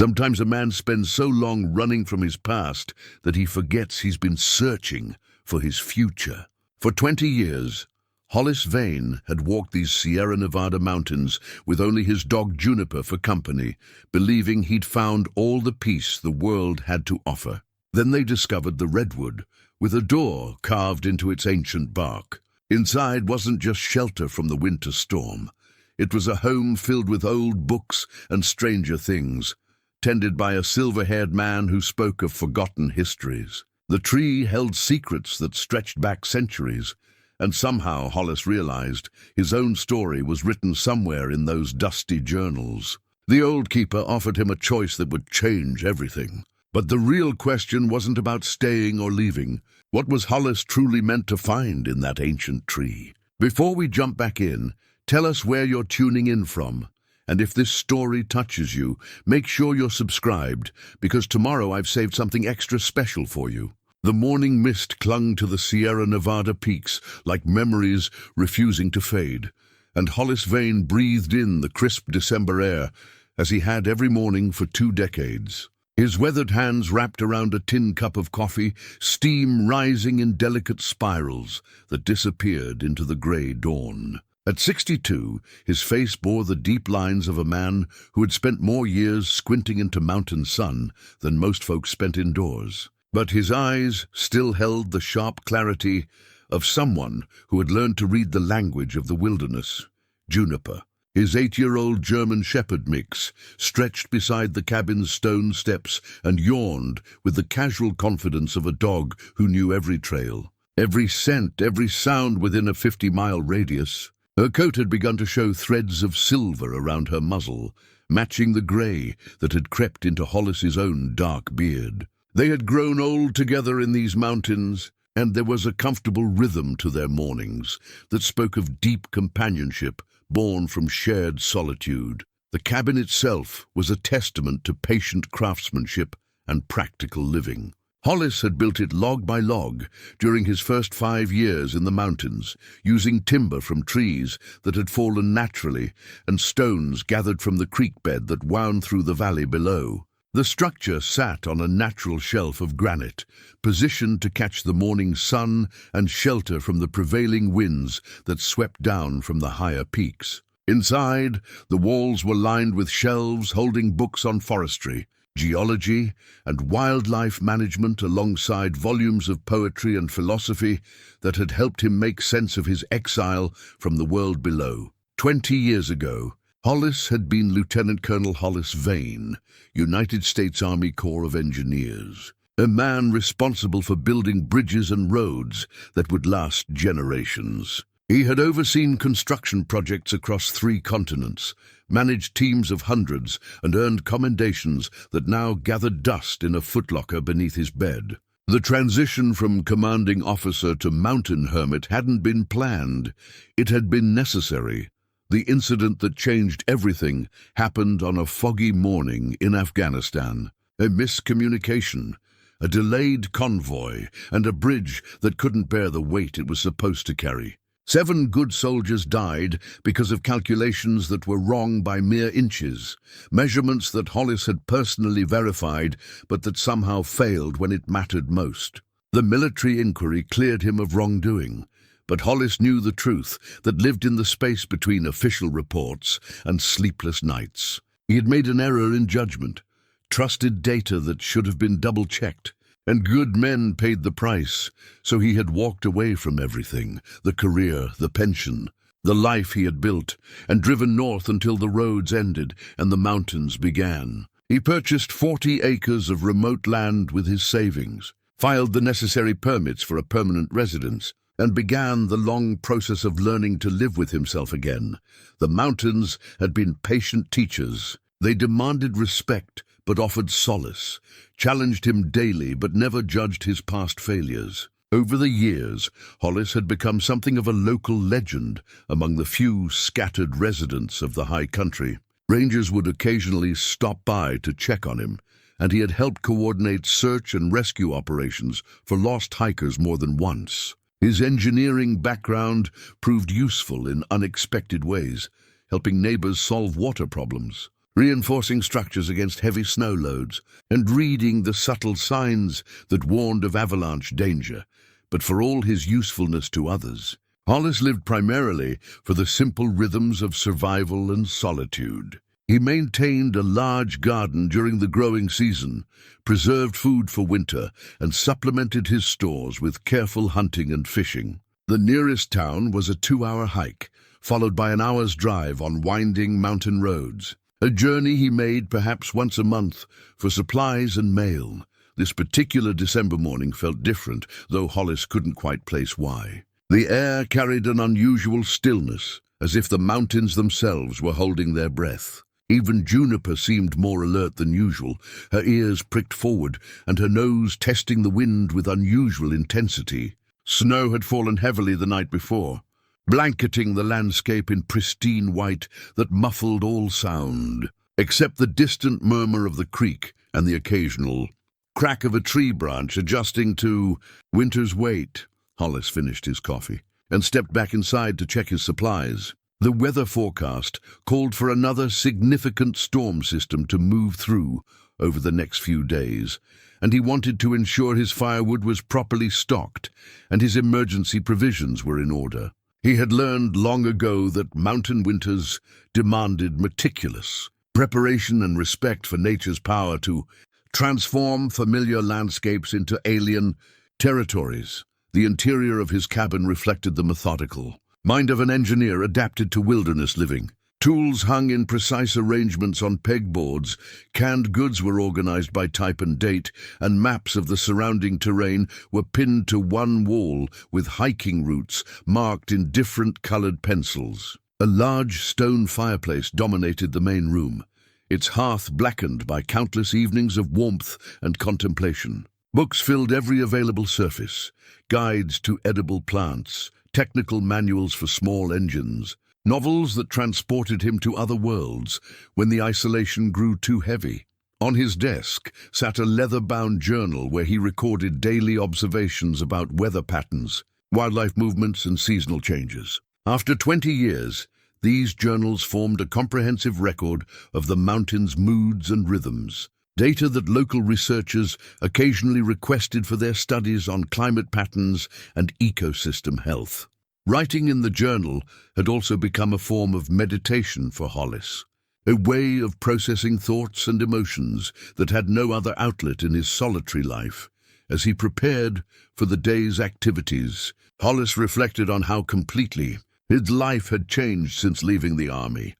Sometimes a man spends so long running from his past that he forgets he's been searching for his future. For 20 years, Hollis Vane had walked these Sierra Nevada mountains with only his dog Juniper for company, believing he'd found all the peace the world had to offer. Then they discovered the Redwood, with a door carved into its ancient bark. Inside wasn't just shelter from the winter storm. It was a home filled with old books and stranger things, tended by a silver-haired man who spoke of forgotten histories. The tree held secrets that stretched back centuries, and somehow Hollis realized his own story was written somewhere in those dusty journals. The old keeper offered him a choice that would change everything. But the real question wasn't about staying or leaving. What was Hollis truly meant to find in that ancient tree? Before we jump back in, tell us where you're tuning in from. And if this story touches you, make sure you're subscribed, because tomorrow I've saved something extra special for you. The morning mist clung to the Sierra Nevada peaks like memories refusing to fade, and Hollis Vane breathed in the crisp December air as he had every morning for 2 decades. His weathered hands wrapped around a tin cup of coffee, steam rising in delicate spirals that disappeared into the gray dawn. At 62, his face bore the deep lines of a man who had spent more years squinting into mountain sun than most folks spent indoors. But his eyes still held the sharp clarity of someone who had learned to read the language of the wilderness. Juniper, his 8-year-old German Shepherd mix, stretched beside the cabin's stone steps and yawned with the casual confidence of a dog who knew every trail, every scent, every sound within a 50-mile radius. Her coat had begun to show threads of silver around her muzzle, matching the gray that had crept into Hollis's own dark beard. They had grown old together in these mountains, and there was a comfortable rhythm to their mornings that spoke of deep companionship born from shared solitude. The cabin itself was a testament to patient craftsmanship and practical living. Hollis had built it log by log during his first 5 years in the mountains, using timber from trees that had fallen naturally and stones gathered from the creek bed that wound through the valley below. The structure sat on a natural shelf of granite, positioned to catch the morning sun and shelter from the prevailing winds that swept down from the higher peaks. Inside, the walls were lined with shelves holding books on forestry, geology, and wildlife management, alongside volumes of poetry and philosophy that had helped him make sense of his exile from the world below. 20 years ago, Hollis had been Lieutenant Colonel Hollis Vane, United States Army Corps of Engineers, a man responsible for building bridges and roads that would last generations. He had overseen construction projects across 3 continents, managed teams of hundreds, and earned commendations that now gathered dust in a footlocker beneath his bed. The transition from commanding officer to mountain hermit hadn't been planned. It had been necessary. The incident that changed everything happened on a foggy morning in Afghanistan. A miscommunication, a delayed convoy, and a bridge that couldn't bear the weight it was supposed to carry. 7 good soldiers died because of calculations that were wrong by mere inches, measurements that Hollis had personally verified, but that somehow failed when it mattered most. The military inquiry cleared him of wrongdoing, but Hollis knew the truth that lived in the space between official reports and sleepless nights. He had made an error in judgment, trusted data that should have been double-checked, and good men paid the price, so he had walked away from everything, the career, the pension, the life he had built, and driven north until the roads ended and the mountains began. He purchased 40 acres of remote land with his savings, filed the necessary permits for a permanent residence, and began the long process of learning to live with himself again. The mountains had been patient teachers. They demanded respect, but offered solace, challenged him daily, but never judged his past failures. Over the years, Hollis had become something of a local legend among the few scattered residents of the high country. Rangers would occasionally stop by to check on him, and he had helped coordinate search and rescue operations for lost hikers more than once. His engineering background proved useful in unexpected ways, helping neighbors solve water problems, reinforcing structures against heavy snow loads, and reading the subtle signs that warned of avalanche danger. But for all his usefulness to others, Hollis lived primarily for the simple rhythms of survival and solitude. He maintained a large garden during the growing season, preserved food for winter, and supplemented his stores with careful hunting and fishing. The nearest town was a 2-hour hike, followed by an hour's drive on winding mountain roads. A journey he made perhaps once a month for supplies and mail. This particular December morning felt different, though Hollis couldn't quite place why. The air carried an unusual stillness, as if the mountains themselves were holding their breath. Even Juniper seemed more alert than usual, her ears pricked forward and her nose testing the wind with unusual intensity. Snow had fallen heavily the night before, blanketing the landscape in pristine white that muffled all sound, except the distant murmur of the creek and the occasional crack of a tree branch adjusting to winter's weight. Hollis finished his coffee and stepped back inside to check his supplies. The weather forecast called for another significant storm system to move through over the next few days, and he wanted to ensure his firewood was properly stocked and his emergency provisions were in order. He had learned long ago that mountain winters demanded meticulous preparation and respect for nature's power to transform familiar landscapes into alien territories. The interior of his cabin reflected the methodical mind of an engineer adapted to wilderness living. Tools hung in precise arrangements on pegboards, canned goods were organized by type and date, and maps of the surrounding terrain were pinned to one wall with hiking routes marked in different colored pencils. A large stone fireplace dominated the main room, its hearth blackened by countless evenings of warmth and contemplation. Books filled every available surface, guides to edible plants, technical manuals for small engines, novels that transported him to other worlds when the isolation grew too heavy. On his desk sat a leather-bound journal where he recorded daily observations about weather patterns, wildlife movements, and seasonal changes. After 20 years, these journals formed a comprehensive record of the mountain's moods and rhythms, data that local researchers occasionally requested for their studies on climate patterns and ecosystem health. Writing in the journal had also become a form of meditation for Hollis, a way of processing thoughts and emotions that had no other outlet in his solitary life. As he prepared for the day's activities, Hollis reflected on how completely his life had changed since leaving the army.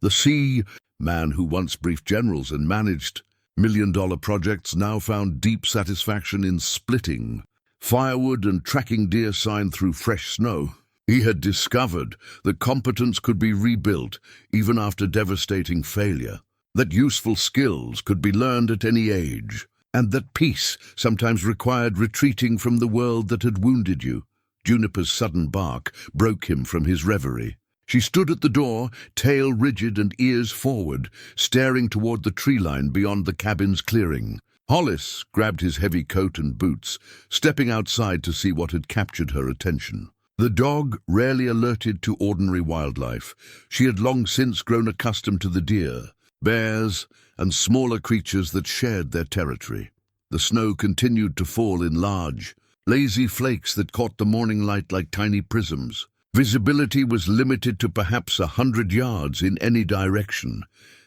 The man who once briefed generals and managed million-dollar projects now found deep satisfaction in splitting firewood and tracking deer sign through fresh snow. He had discovered that competence could be rebuilt even after devastating failure, that useful skills could be learned at any age, and that peace sometimes required retreating from the world that had wounded you. Juniper's sudden bark broke him from his reverie. She stood at the door, tail rigid and ears forward, staring toward the tree line beyond the cabin's clearing. Hollis grabbed his heavy coat and boots, stepping outside to see what had captured her attention. The dog rarely alerted to ordinary wildlife. She had long since grown accustomed to the deer, bears, and smaller creatures that shared their territory. The snow continued to fall in large, lazy flakes that caught the morning light like tiny prisms. Visibility was limited to perhaps 100 yards in any direction,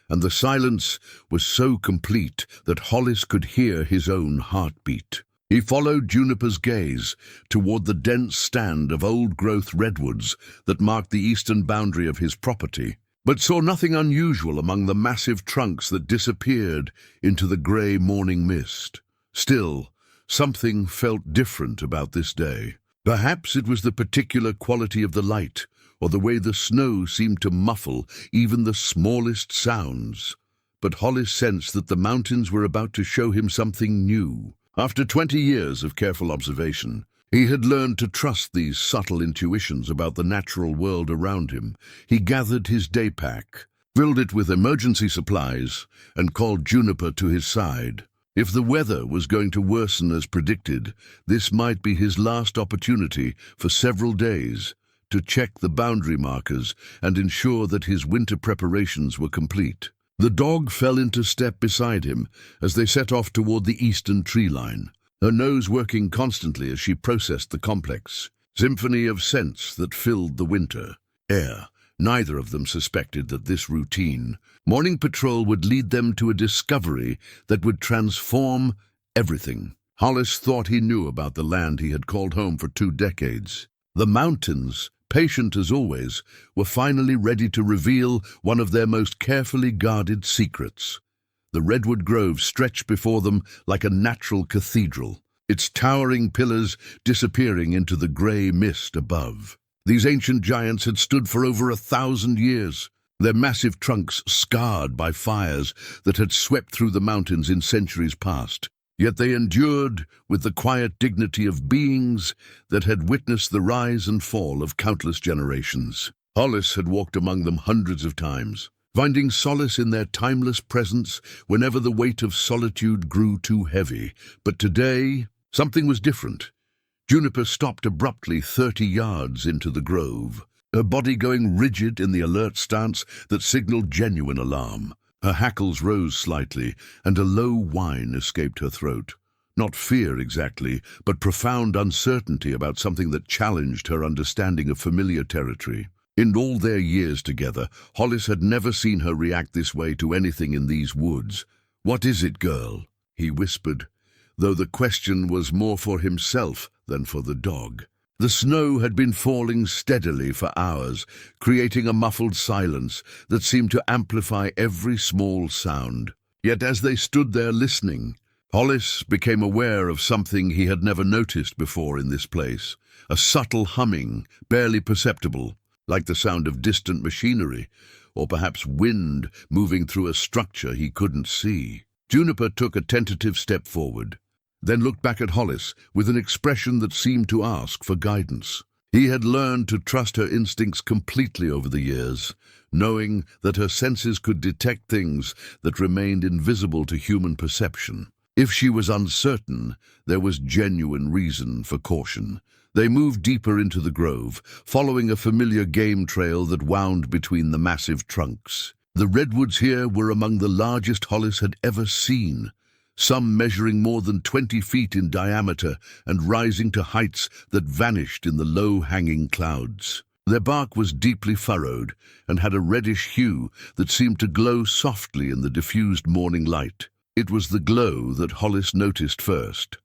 and the silence was so complete that Hollis could hear his own heartbeat. He followed Juniper's gaze toward the dense stand of old-growth redwoods that marked the eastern boundary of his property, but saw nothing unusual among the massive trunks that disappeared into the gray morning mist. Still, something felt different about this day. Perhaps it was the particular quality of the light, or the way the snow seemed to muffle even the smallest sounds. But Hollis sensed that the mountains were about to show him something new. After 20 years of careful observation, he had learned to trust these subtle intuitions about the natural world around him. He gathered his day pack, filled it with emergency supplies, and called Juniper to his side. If the weather was going to worsen as predicted, this might be his last opportunity for several days to check the boundary markers and ensure that his winter preparations were complete. The dog fell into step beside him as they set off toward the eastern tree line, her nose working constantly as she processed the complex symphony of scents that filled the winter air. Neither of them suspected that this routine morning patrol would lead them to a discovery that would transform everything. Hollis thought he knew about the land he had called home for 2 decades. The mountains, patient as always, were finally ready to reveal one of their most carefully guarded secrets. The Redwood Grove stretched before them like a natural cathedral, its towering pillars disappearing into the grey mist above. These ancient giants had stood for over 1,000 years, their massive trunks scarred by fires that had swept through the mountains in centuries past. Yet they endured with the quiet dignity of beings that had witnessed the rise and fall of countless generations. Hollis had walked among them hundreds of times, finding solace in their timeless presence whenever the weight of solitude grew too heavy. But today, something was different. Juniper stopped abruptly 30 yards into the grove, her body going rigid in the alert stance that signaled genuine alarm. Her hackles rose slightly, and a low whine escaped her throat. Not fear exactly, but profound uncertainty about something that challenged her understanding of familiar territory. In all their years together, Hollis had never seen her react this way to anything in these woods. "What is it, girl?" he whispered, though the question was more for himself than for the dog. The snow had been falling steadily for hours, creating a muffled silence that seemed to amplify every small sound. Yet as they stood there listening, Hollis became aware of something he had never noticed before in this place, a subtle humming, barely perceptible, like the sound of distant machinery, or perhaps wind moving through a structure he couldn't see. Juniper took a tentative step forward, then looked back at Hollis with an expression that seemed to ask for guidance. He had learned to trust her instincts completely over the years, knowing that her senses could detect things that remained invisible to human perception. If she was uncertain, there was genuine reason for caution. They moved deeper into the grove, following a familiar game trail that wound between the massive trunks. The redwoods here were among the largest Hollis had ever seen, some measuring more than 20 feet in diameter and rising to heights that vanished in the low-hanging clouds. Their bark was deeply furrowed and had a reddish hue that seemed to glow softly in the diffused morning light. It was the glow that Hollis noticed first.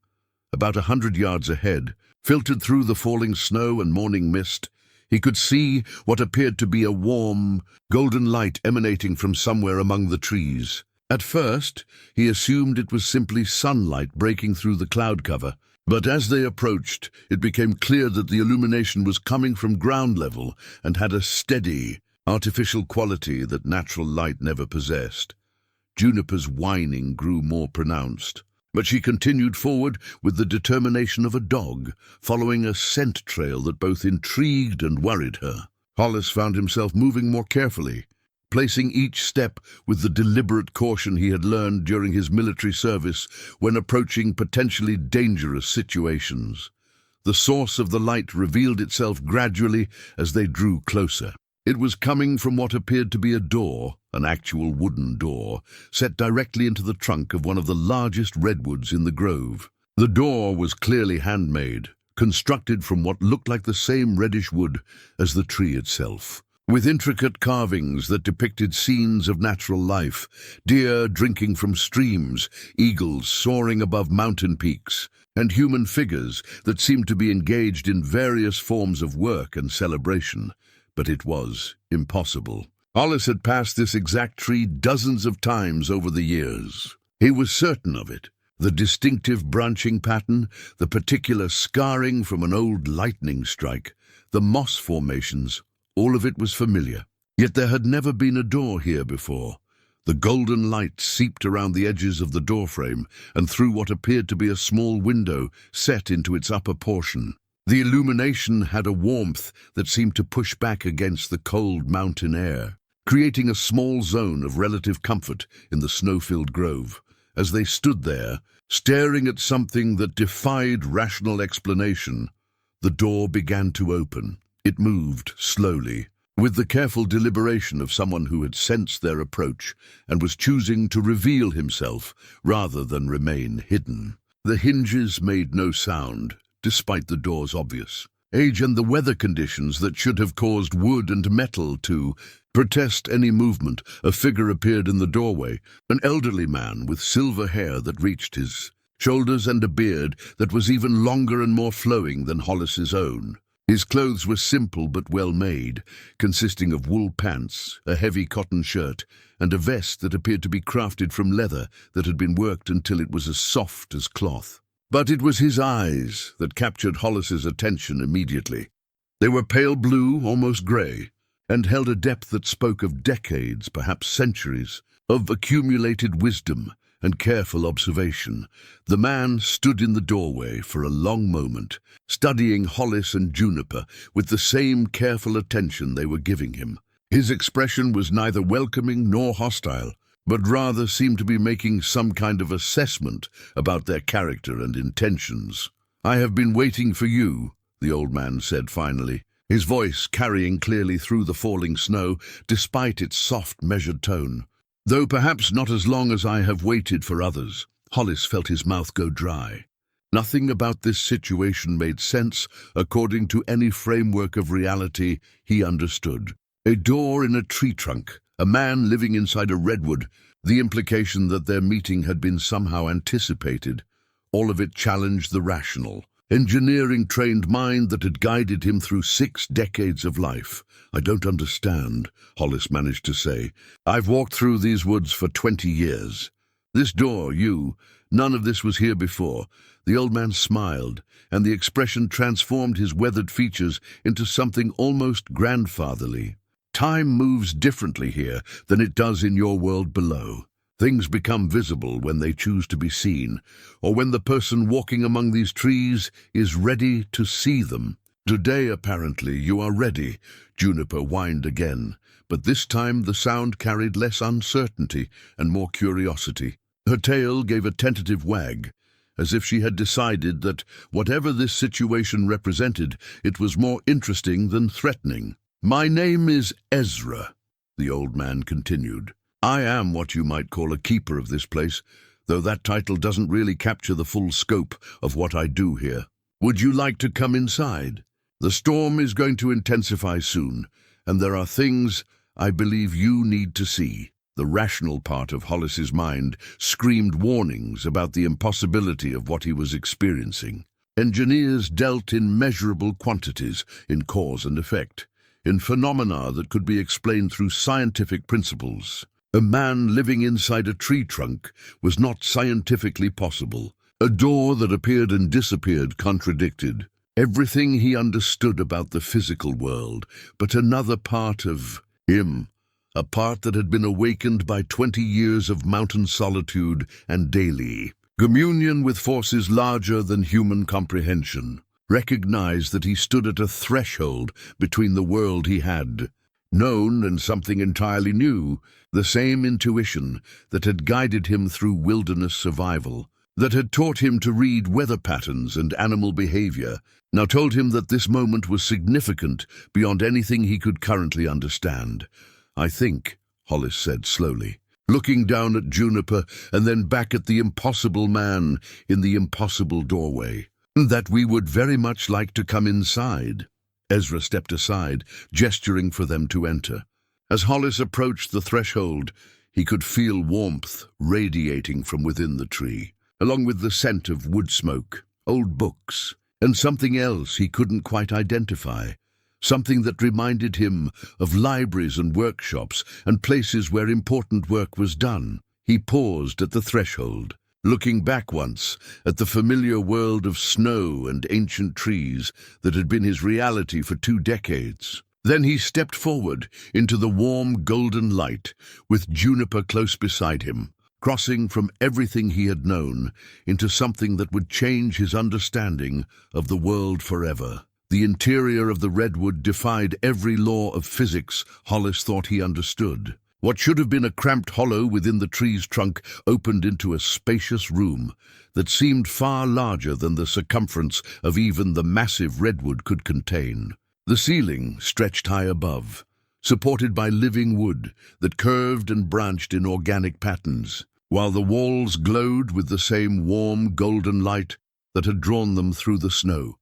About 100 yards ahead, filtered through the falling snow and morning mist, he could see what appeared to be a warm, golden light emanating from somewhere among the trees. At first, he assumed it was simply sunlight breaking through the cloud cover, but as they approached, it became clear that the illumination was coming from ground level and had a steady, artificial quality that natural light never possessed. Juniper's whining grew more pronounced, but she continued forward with the determination of a dog, following a scent trail that both intrigued and worried her. Hollis found himself moving more carefully, placing each step with the deliberate caution he had learned during his military service when approaching potentially dangerous situations. The source of the light revealed itself gradually as they drew closer. It was coming from what appeared to be a door, an actual wooden door, set directly into the trunk of one of the largest redwoods in the grove. The door was clearly handmade, constructed from what looked like the same reddish wood as the tree itself, with intricate carvings that depicted scenes of natural life, deer drinking from streams, eagles soaring above mountain peaks, and human figures that seemed to be engaged in various forms of work and celebration. But it was impossible. Hollis had passed this exact tree dozens of times over the years. He was certain of it. The distinctive branching pattern, the particular scarring from an old lightning strike, the moss formations, all of it was familiar. Yet there had never been a door here before. The golden light seeped around the edges of the doorframe and through what appeared to be a small window set into its upper portion. The illumination had a warmth that seemed to push back against the cold mountain air, creating a small zone of relative comfort in the snow-filled grove. As they stood there, staring at something that defied rational explanation, the door began to open. It moved slowly, with the careful deliberation of someone who had sensed their approach and was choosing to reveal himself rather than remain hidden. The hinges made no sound, despite the door's obvious age and the weather conditions that should have caused wood and metal to protest any movement. A figure appeared in the doorway, an elderly man with silver hair that reached his shoulders and a beard that was even longer and more flowing than Hollis's own. His clothes were simple but well made, consisting of wool pants, a heavy cotton shirt, and a vest that appeared to be crafted from leather that had been worked until it was as soft as cloth. But it was his eyes that captured Hollis's attention immediately. They were pale blue, almost grey, and held a depth that spoke of decades, perhaps centuries, of accumulated wisdom and careful observation. The man stood in the doorway for a long moment, studying Hollis and Juniper with the same careful attention they were giving him. His expression was neither welcoming nor hostile, but rather seemed to be making some kind of assessment about their character and intentions. "I have been waiting for you," the old man said finally, his voice carrying clearly through the falling snow despite its soft, measured tone. "Though perhaps not as long as I have waited for others." Hollis felt his mouth go dry. Nothing about this situation made sense according to any framework of reality he understood. A door in a tree trunk, a man living inside a redwood, the implication that their meeting had been somehow anticipated. All of it challenged the rational, engineering-trained mind that had guided him through 6 decades of life. "I don't understand," Hollis managed to say. "I've walked through these woods for 20 years. This door, none of this was here before." The old man smiled, and the expression transformed his weathered features into something almost grandfatherly. "Time moves differently here than it does in your world below. Things become visible when they choose to be seen, or when the person walking among these trees is ready to see them. Today, apparently, you are ready," Juniper whined again, but this time the sound carried less uncertainty and more curiosity. Her tail gave a tentative wag, as if she had decided that whatever this situation represented, it was more interesting than threatening. "My name is Ezra," the old man continued. "I am what you might call a keeper of this place, though that title doesn't really capture the full scope of what I do here. Would you like to come inside? The storm is going to intensify soon, and there are things I believe you need to see." The rational part of Hollis's mind screamed warnings about the impossibility of what he was experiencing. Engineers dealt in measurable quantities, in cause and effect, in phenomena that could be explained through scientific principles. A man living inside a tree trunk was not scientifically possible. A door that appeared and disappeared contradicted everything he understood about the physical world, but another part of him, a part that had been awakened by 20 years of mountain solitude and daily communion with forces larger than human comprehension, recognized that he stood at a threshold between the world he had known and something entirely new. The same intuition that had guided him through wilderness survival, that had taught him to read weather patterns and animal behavior, now told him that this moment was significant beyond anything he could currently understand. "I think," Hollis said slowly, looking down at Juniper and then back at the impossible man in the impossible doorway, "that we would very much like to come inside." Ezra stepped aside, gesturing for them to enter. As Hollis approached the threshold, he could feel warmth radiating from within the tree, along with the scent of wood smoke, old books, and something else he couldn't quite identify, something that reminded him of libraries and workshops and places where important work was done. He paused at the threshold, looking back once at the familiar world of snow and ancient trees that had been his reality for 2 decades. Then he stepped forward into the warm golden light, with Juniper close beside him, crossing from everything he had known into something that would change his understanding of the world forever. The interior of the Redwood defied every law of physics Hollis thought he understood. What should have been a cramped hollow within the tree's trunk opened into a spacious room that seemed far larger than the circumference of even the massive redwood could contain. The ceiling stretched high above, supported by living wood that curved and branched in organic patterns, while the walls glowed with the same warm golden light that had drawn them through the snow.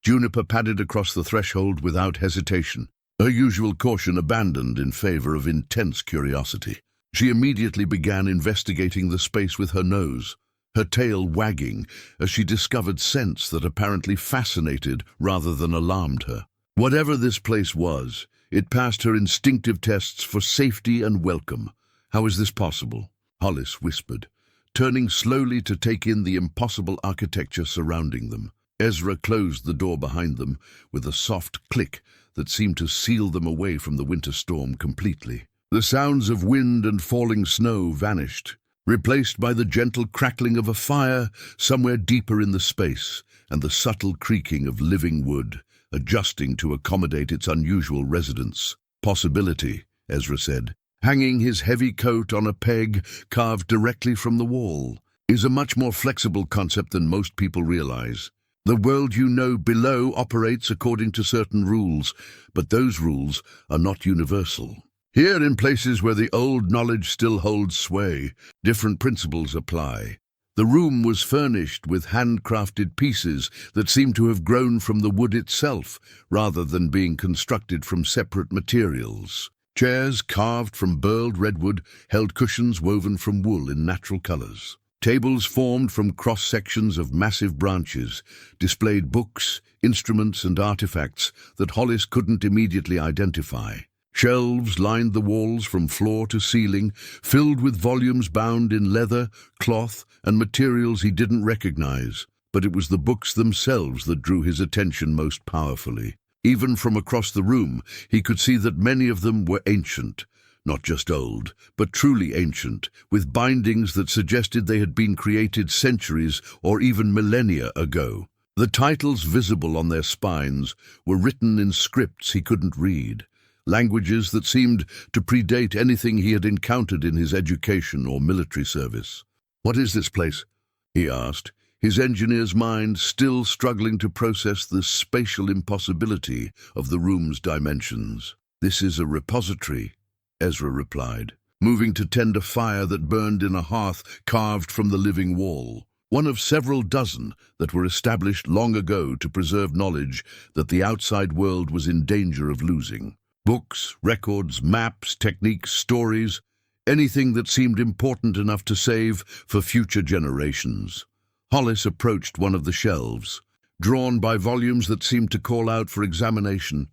Juniper padded across the threshold without hesitation, her usual caution abandoned in favor of intense curiosity. She immediately began investigating the space with her nose, her tail wagging as she discovered scents that apparently fascinated rather than alarmed her. Whatever this place was, it passed her instinctive tests for safety and welcome. "How is this possible?" Hollis whispered, turning slowly to take in the impossible architecture surrounding them. Ezra closed the door behind them with a soft click that seemed to seal them away from the winter storm completely. The sounds of wind and falling snow vanished, replaced by the gentle crackling of a fire somewhere deeper in the space and the subtle creaking of living wood, adjusting to accommodate its unusual residence. "Possibility," Ezra said, hanging his heavy coat on a peg carved directly from the wall, "is a much more flexible concept than most people realize. The world you know below operates according to certain rules, but those rules are not universal. Here, in places where the old knowledge still holds sway, different principles apply." The room was furnished with handcrafted pieces that seemed to have grown from the wood itself, rather than being constructed from separate materials. Chairs carved from burled redwood held cushions woven from wool in natural colors. Tables formed from cross-sections of massive branches displayed books, instruments, and artifacts that Hollis couldn't immediately identify. Shelves lined the walls from floor to ceiling, filled with volumes bound in leather, cloth, and materials he didn't recognize. But it was the books themselves that drew his attention most powerfully. Even from across the room, he could see that many of them were ancient. Not just old, but truly ancient, with bindings that suggested they had been created centuries or even millennia ago. The titles visible on their spines were written in scripts he couldn't read, languages that seemed to predate anything he had encountered in his education or military service. "What is this place?" he asked, his engineer's mind still struggling to process the spatial impossibility of the room's dimensions. "This is a repository," Ezra replied, moving to tend a fire that burned in a hearth carved from the living wall, one of several dozen that were established long ago to preserve knowledge that the outside world was in danger of losing. Books, records, maps, techniques, stories, anything that seemed important enough to save for future generations. Hollis approached one of the shelves, drawn by volumes that seemed to call out for examination.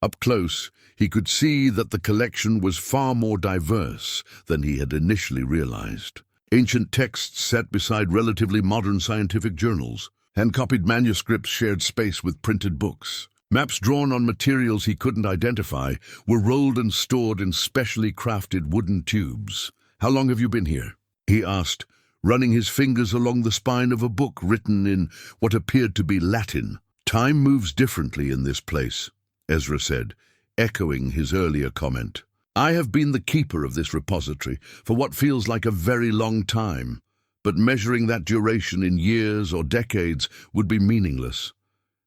Up close, he could see that the collection was far more diverse than he had initially realized. Ancient texts sat beside relatively modern scientific journals. Hand-copied manuscripts shared space with printed books. Maps drawn on materials he couldn't identify were rolled and stored in specially crafted wooden tubes. "How long have you been here?" he asked, running his fingers along the spine of a book written in what appeared to be Latin. "Time moves differently in this place," Ezra said, echoing his earlier comment. "I have been the keeper of this repository for what feels like a very long time, but measuring that duration in years or decades would be meaningless.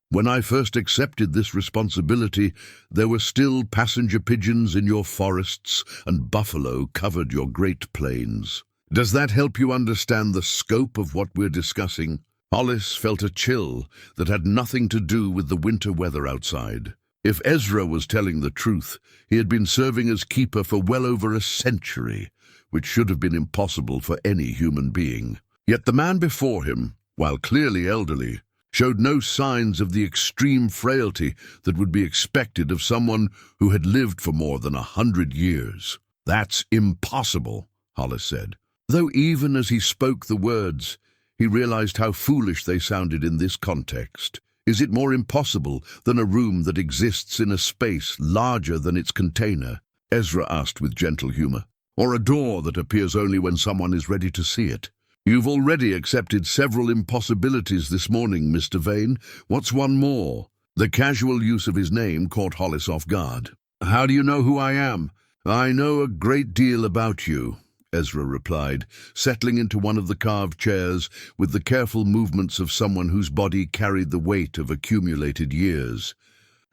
When I first accepted this responsibility, there were still passenger pigeons in your forests and buffalo covered your great plains. Does that help you understand the scope of what we're discussing?" Hollis felt a chill that had nothing to do with the winter weather outside. If Ezra was telling the truth, he had been serving as keeper for well over a century, which should have been impossible for any human being. Yet the man before him, while clearly elderly, showed no signs of the extreme frailty that would be expected of someone who had lived for more than 100 years. "That's impossible," Hollis said, though even as he spoke the words, he realized how foolish they sounded in this context. Is it more impossible than a room that exists in a space larger than its container? Ezra asked with gentle humor. Or a door that appears only when someone is ready to see it? You've already accepted several impossibilities this morning, Mr. Vane. What's one more? The casual use of his name caught Hollis off guard. How do you know who I am? I know a great deal about you, Ezra replied, settling into one of the carved chairs with the careful movements of someone whose body carried the weight of accumulated years.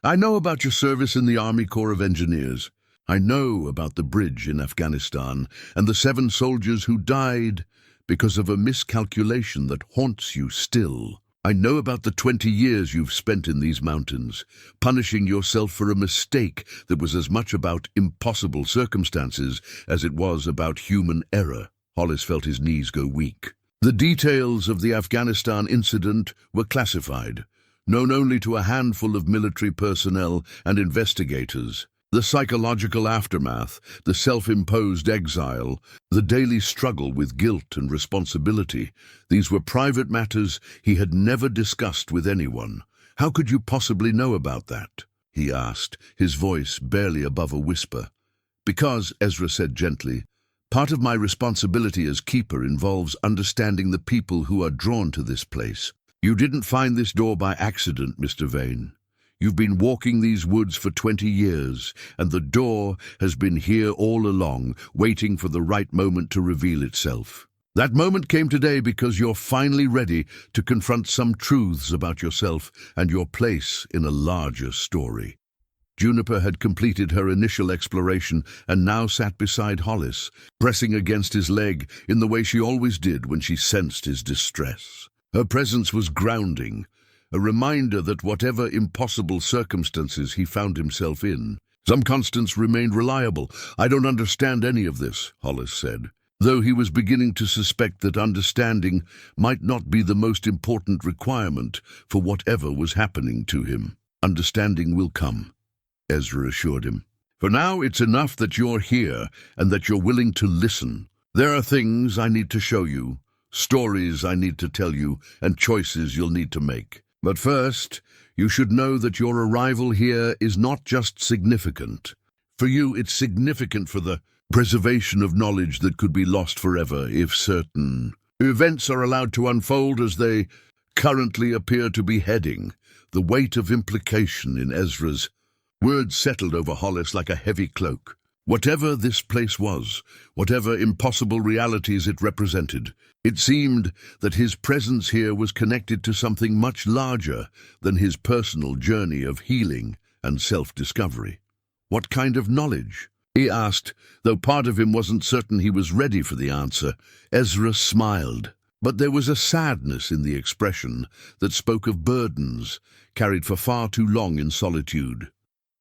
I know about your service in the Army Corps of Engineers. I know about the bridge in Afghanistan and the 7 soldiers who died because of a miscalculation that haunts you still. I know about the 20 years you've spent in these mountains, punishing yourself for a mistake that was as much about impossible circumstances as it was about human error. Hollis felt his knees go weak. The details of the Afghanistan incident were classified, known only to a handful of military personnel and investigators. The psychological aftermath, the self-imposed exile, the daily struggle with guilt and responsibility, these were private matters he had never discussed with anyone. How could you possibly know about that? He asked, his voice barely above a whisper. Because, Ezra said gently, part of my responsibility as keeper involves understanding the people who are drawn to this place. You didn't find this door by accident, Mr. Vane. You've been walking these woods for 20 years, and the door has been here all along, waiting for the right moment to reveal itself. That moment came today because you're finally ready to confront some truths about yourself and your place in a larger story. Juniper had completed her initial exploration and now sat beside Hollis, pressing against his leg in the way she always did when she sensed his distress. Her presence was grounding, a reminder that whatever impossible circumstances he found himself in, some constants remained reliable. I don't understand any of this, Hollis said, though he was beginning to suspect that understanding might not be the most important requirement for whatever was happening to him. Understanding will come, Ezra assured him. For now, it's enough that you're here and that you're willing to listen. There are things I need to show you, stories I need to tell you, and choices you'll need to make. But first, you should know that your arrival here is not just significant. For you, it's significant for the preservation of knowledge that could be lost forever if certain events are allowed to unfold as they currently appear to be heading. The weight of implication in Ezra's words settled over Hollis like a heavy cloak. Whatever this place was, whatever impossible realities it represented, it seemed that his presence here was connected to something much larger than his personal journey of healing and self-discovery. What kind of knowledge? He asked, though part of him wasn't certain he was ready for the answer. Ezra smiled, but there was a sadness in the expression that spoke of burdens carried for far too long in solitude.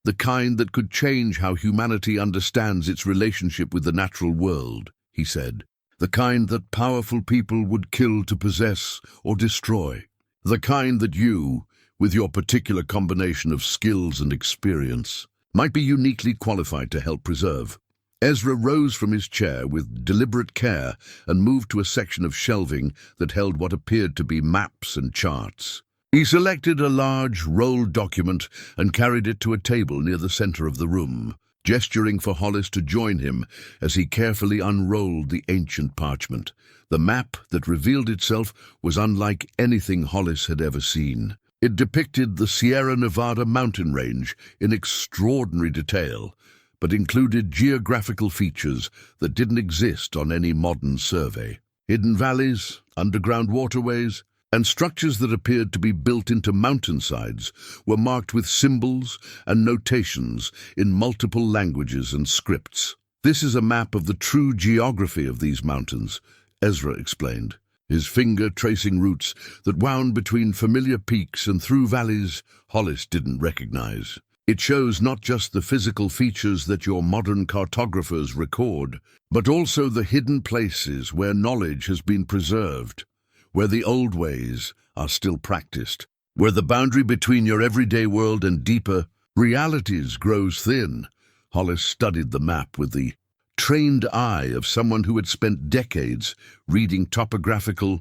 The kind that could change how humanity understands its relationship with the natural world, he said. The kind that powerful people would kill to possess or destroy. The kind that you, with your particular combination of skills and experience, might be uniquely qualified to help preserve. Ezra rose from his chair with deliberate care and moved to a section of shelving that held what appeared to be maps and charts. He selected a large, rolled document and carried it to a table near the center of the room, gesturing for Hollis to join him as he carefully unrolled the ancient parchment. The map that revealed itself was unlike anything Hollis had ever seen. It depicted the Sierra Nevada mountain range in extraordinary detail, but included geographical features that didn't exist on any modern survey. Hidden valleys, underground waterways, and structures that appeared to be built into mountainsides were marked with symbols and notations in multiple languages and scripts. This is a map of the true geography of these mountains, Ezra explained, his finger tracing routes that wound between familiar peaks and through valleys Hollis didn't recognize. It shows not just the physical features that your modern cartographers record, but also the hidden places where knowledge has been preserved, where the old ways are still practiced, where the boundary between your everyday world and deeper realities grows thin. Hollis studied the map with the trained eye of someone who had spent decades reading topographical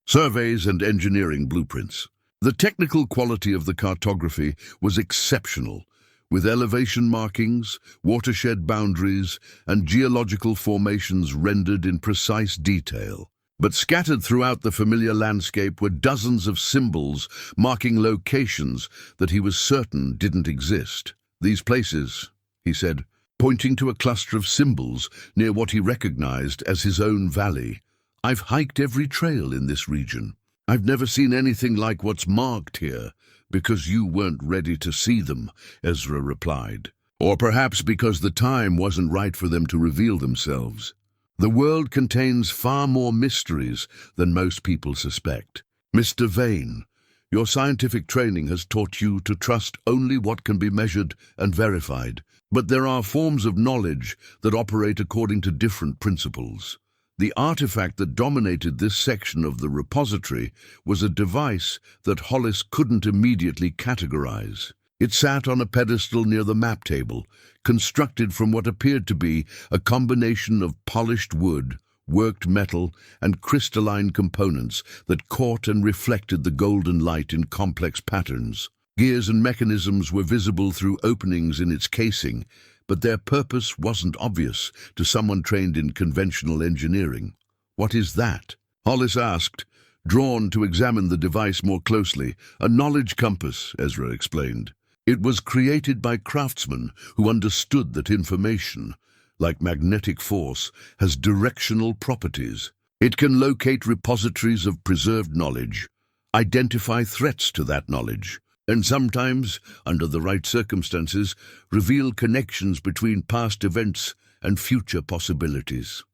surveys and engineering blueprints. The technical quality of the cartography was exceptional, with elevation markings, watershed boundaries, and geological formations rendered in precise detail. But scattered throughout the familiar landscape were dozens of symbols marking locations that he was certain didn't exist. These places, he said, pointing to a cluster of symbols near what he recognized as his own valley. I've hiked every trail in this region. I've never seen anything like what's marked here, because you weren't ready to see them, Ezra replied. Or perhaps because the time wasn't right for them to reveal themselves. The world contains far more mysteries than most people suspect. Mr. Vane, your scientific training has taught you to trust only what can be measured and verified. But there are forms of knowledge that operate according to different principles. The artifact that dominated this section of the repository was a device that Hollis couldn't immediately categorize. It sat on a pedestal near the map table, constructed from what appeared to be a combination of polished wood, worked metal, and crystalline components that caught and reflected the golden light in complex patterns. Gears and mechanisms were visible through openings in its casing, but their purpose wasn't obvious to someone trained in conventional engineering. "What is that?" Hollis asked, drawn to examine the device more closely. "A knowledge compass," Ezra explained. It was created by craftsmen who understood that information, like magnetic force, has directional properties. It can locate repositories of preserved knowledge, identify threats to that knowledge, and sometimes, under the right circumstances, reveal connections between past events and future possibilities.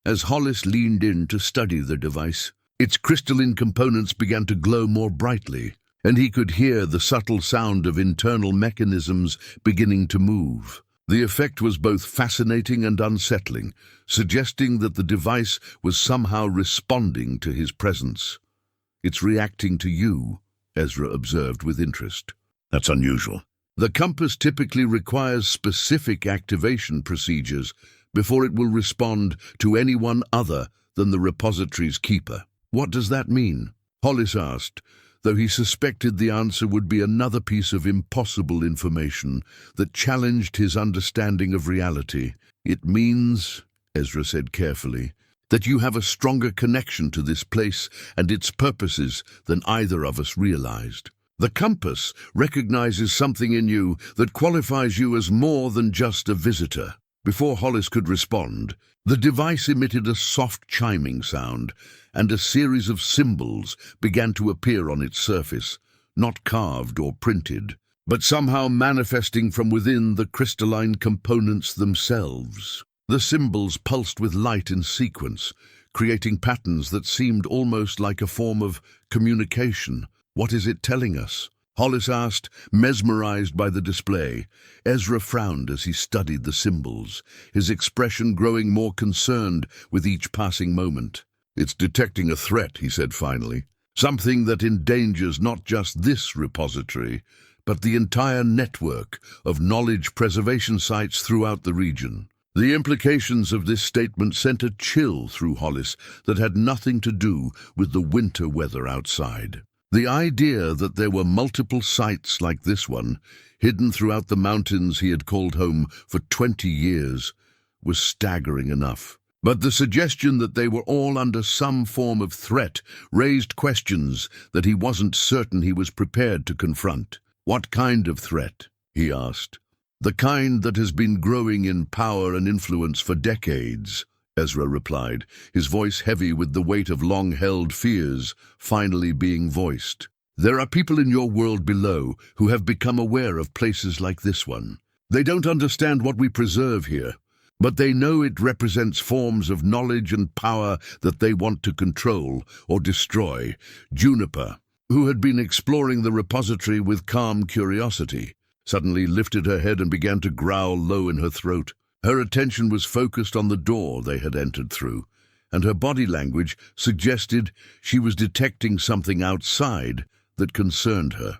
As Hollis leaned in to study the device, its crystalline components began to glow more brightly, and he could hear the subtle sound of internal mechanisms beginning to move. The effect was both fascinating and unsettling, suggesting that the device was somehow responding to his presence. "It's reacting to you," Ezra observed with interest. "That's unusual." "The compass typically requires specific activation procedures before it will respond to anyone other than the repository's keeper." "What does that mean?" Hollis asked, though he suspected the answer would be another piece of impossible information that challenged his understanding of reality. "It means," Ezra said carefully, "that you have a stronger connection to this place and its purposes than either of us realized. The compass recognizes something in you that qualifies you as more than just a visitor." Before Hollis could respond, the device emitted a soft chiming sound, and a series of symbols began to appear on its surface, not carved or printed, but somehow manifesting from within the crystalline components themselves. The symbols pulsed with light in sequence, creating patterns that seemed almost like a form of communication. "What is it telling us?" Hollis asked, mesmerized by the display. Ezra frowned as he studied the symbols, his expression growing more concerned with each passing moment. "It's detecting a threat," he said finally. "Something that endangers not just this repository, but the entire network of knowledge preservation sites throughout the region." The implications of this statement sent a chill through Hollis that had nothing to do with the winter weather outside. The idea that there were multiple sites like this one, hidden throughout the mountains he had called home for 20 years, was staggering enough. But the suggestion that they were all under some form of threat raised questions that he wasn't certain he was prepared to confront. "What kind of threat?" he asked. "The kind that has been growing in power and influence for decades," Ezra replied, his voice heavy with the weight of long-held fears finally being voiced. "There are people in your world below who have become aware of places like this one. They don't understand what we preserve here, but they know it represents forms of knowledge and power that they want to control or destroy." Juniper, who had been exploring the repository with calm curiosity, suddenly lifted her head and began to growl low in her throat. Her attention was focused on the door they had entered through, and her body language suggested she was detecting something outside that concerned her.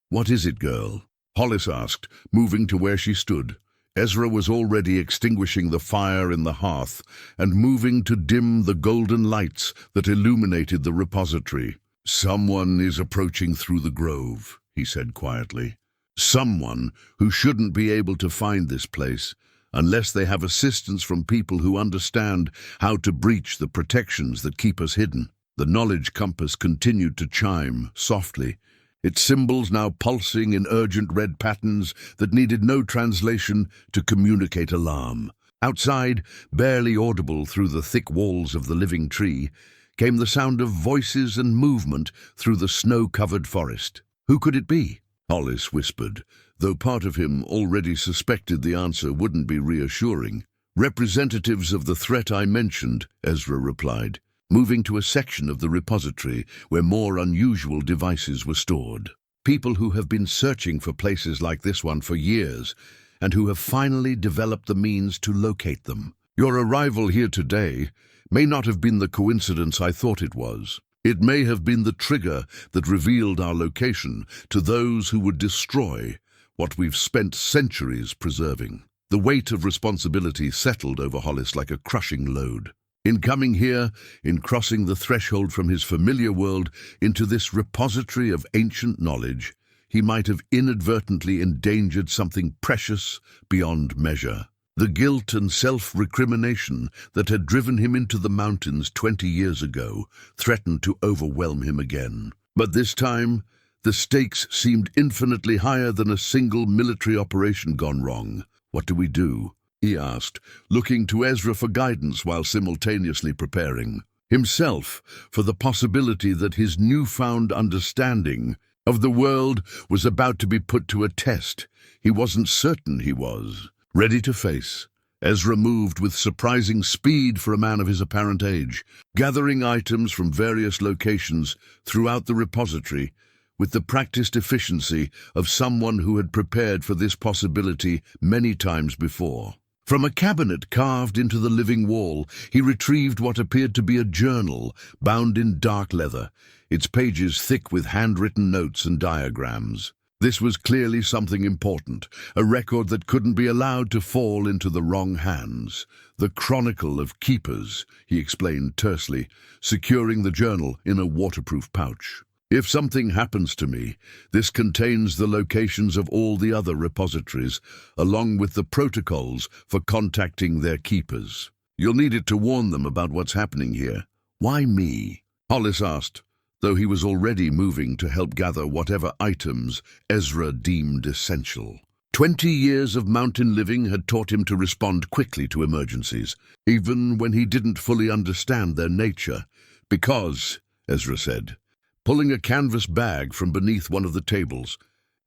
"What is it, girl?" Hollis asked, moving to where she stood. Ezra was already extinguishing the fire in the hearth and moving to dim the golden lights that illuminated the repository. "Someone is approaching through the grove," he said quietly. "Someone who shouldn't be able to find this place unless they have assistance from people who understand how to breach the protections that keep us hidden." The knowledge compass continued to chime softly, its symbols now pulsing in urgent red patterns that needed no translation to communicate alarm. Outside, barely audible through the thick walls of the living tree, came the sound of voices and movement through the snow-covered forest. Who could it be? Hollis whispered, though part of him already suspected the answer wouldn't be reassuring. Representatives of the threat I mentioned, Ezra replied, moving to a section of the repository where more unusual devices were stored. People who have been searching for places like this one for years, and who have finally developed the means to locate them. Your arrival here today may not have been the coincidence I thought it was. It may have been the trigger that revealed our location to those who would destroy what we've spent centuries preserving. The weight of responsibility settled over Hollis like a crushing load. In coming here, in crossing the threshold from his familiar world into this repository of ancient knowledge, he might have inadvertently endangered something precious beyond measure. The guilt and self-recrimination that had driven him into the mountains 20 years ago threatened to overwhelm him again. But this time, the stakes seemed infinitely higher than a single military operation gone wrong. "What do we do?" he asked, looking to Ezra for guidance while simultaneously preparing himself for the possibility that his newfound understanding of the world was about to be put to a test he wasn't certain he was ready to face. Ezra moved with surprising speed for a man of his apparent age, gathering items from various locations throughout the repository with the practiced efficiency of someone who had prepared for this possibility many times before. From a cabinet carved into the living wall, he retrieved what appeared to be a journal bound in dark leather, its pages thick with handwritten notes and diagrams. This was clearly something important, a record that couldn't be allowed to fall into the wrong hands. "The Chronicle of Keepers," he explained tersely, securing the journal in a waterproof pouch. "If something happens to me, this contains the locations of all the other repositories, along with the protocols for contacting their keepers. You'll need it to warn them about what's happening here." "Why me?" Hollis asked, though he was already moving to help gather whatever items Ezra deemed essential. 20 years of mountain living had taught him to respond quickly to emergencies, even when he didn't fully understand their nature. "Because," Ezra said, pulling a canvas bag from beneath one of the tables,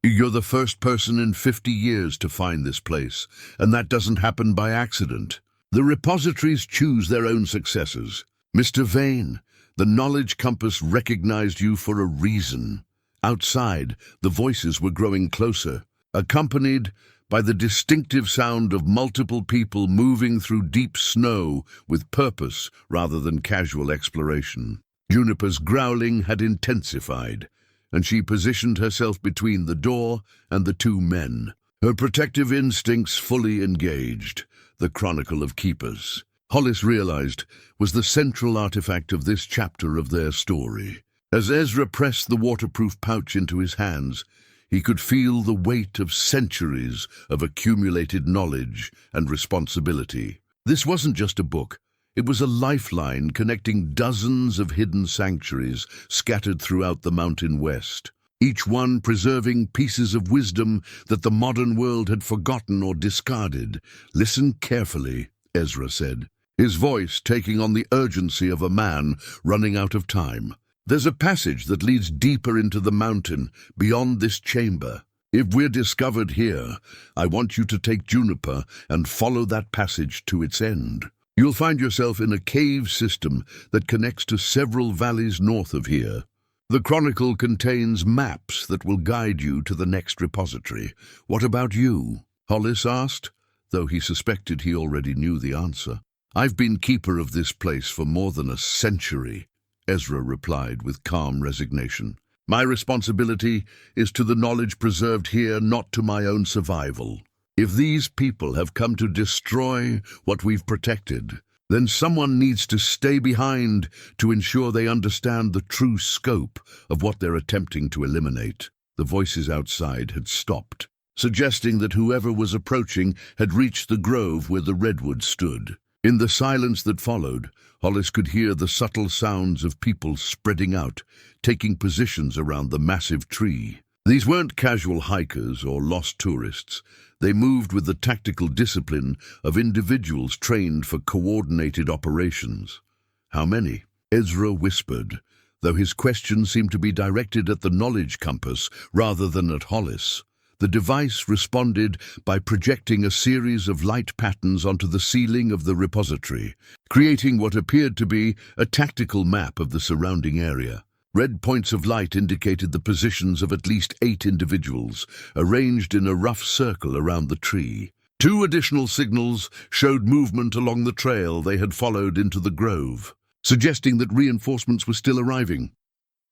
"you're the first person in 50 years to find this place, and that doesn't happen by accident. The repositories choose their own successors. Mr. Vane, the knowledge compass recognized you for a reason." Outside, the voices were growing closer, accompanied by the distinctive sound of multiple people moving through deep snow with purpose rather than casual exploration. Juniper's growling had intensified, and she positioned herself between the door and the two men, her protective instincts fully engaged. The Chronicle of Keepers, Hollis realized, was the central artifact of this chapter of their story. As Ezra pressed the waterproof pouch into his hands, he could feel the weight of centuries of accumulated knowledge and responsibility. This wasn't just a book. It was a lifeline connecting dozens of hidden sanctuaries scattered throughout the Mountain West, each one preserving pieces of wisdom that the modern world had forgotten or discarded. "Listen carefully," Ezra said, his voice taking on the urgency of a man running out of time. "There's a passage that leads deeper into the mountain, beyond this chamber. If we're discovered here, I want you to take Juniper and follow that passage to its end. You'll find yourself in a cave system that connects to several valleys north of here. The Chronicle contains maps that will guide you to the next repository. What about you?" Hollis asked, though he suspected he already knew the answer. "I've been keeper of this place for more than a century," Ezra replied with calm resignation. "My responsibility is to the knowledge preserved here, not to my own survival. If these people have come to destroy what we've protected, then someone needs to stay behind to ensure they understand the true scope of what they're attempting to eliminate." The voices outside had stopped, suggesting that whoever was approaching had reached the grove where the Redwood stood. In the silence that followed, Hollis could hear the subtle sounds of people spreading out, taking positions around the massive tree. These weren't casual hikers or lost tourists. They moved with the tactical discipline of individuals trained for coordinated operations. "How many?" Ezra whispered, though his question seemed to be directed at the knowledge compass rather than at Hollis. The device responded by projecting a series of light patterns onto the ceiling of the repository, creating what appeared to be a tactical map of the surrounding area. Red points of light indicated the positions of at least 8 individuals, arranged in a rough circle around the tree. 2 additional signals showed movement along the trail they had followed into the grove, suggesting that reinforcements were still arriving.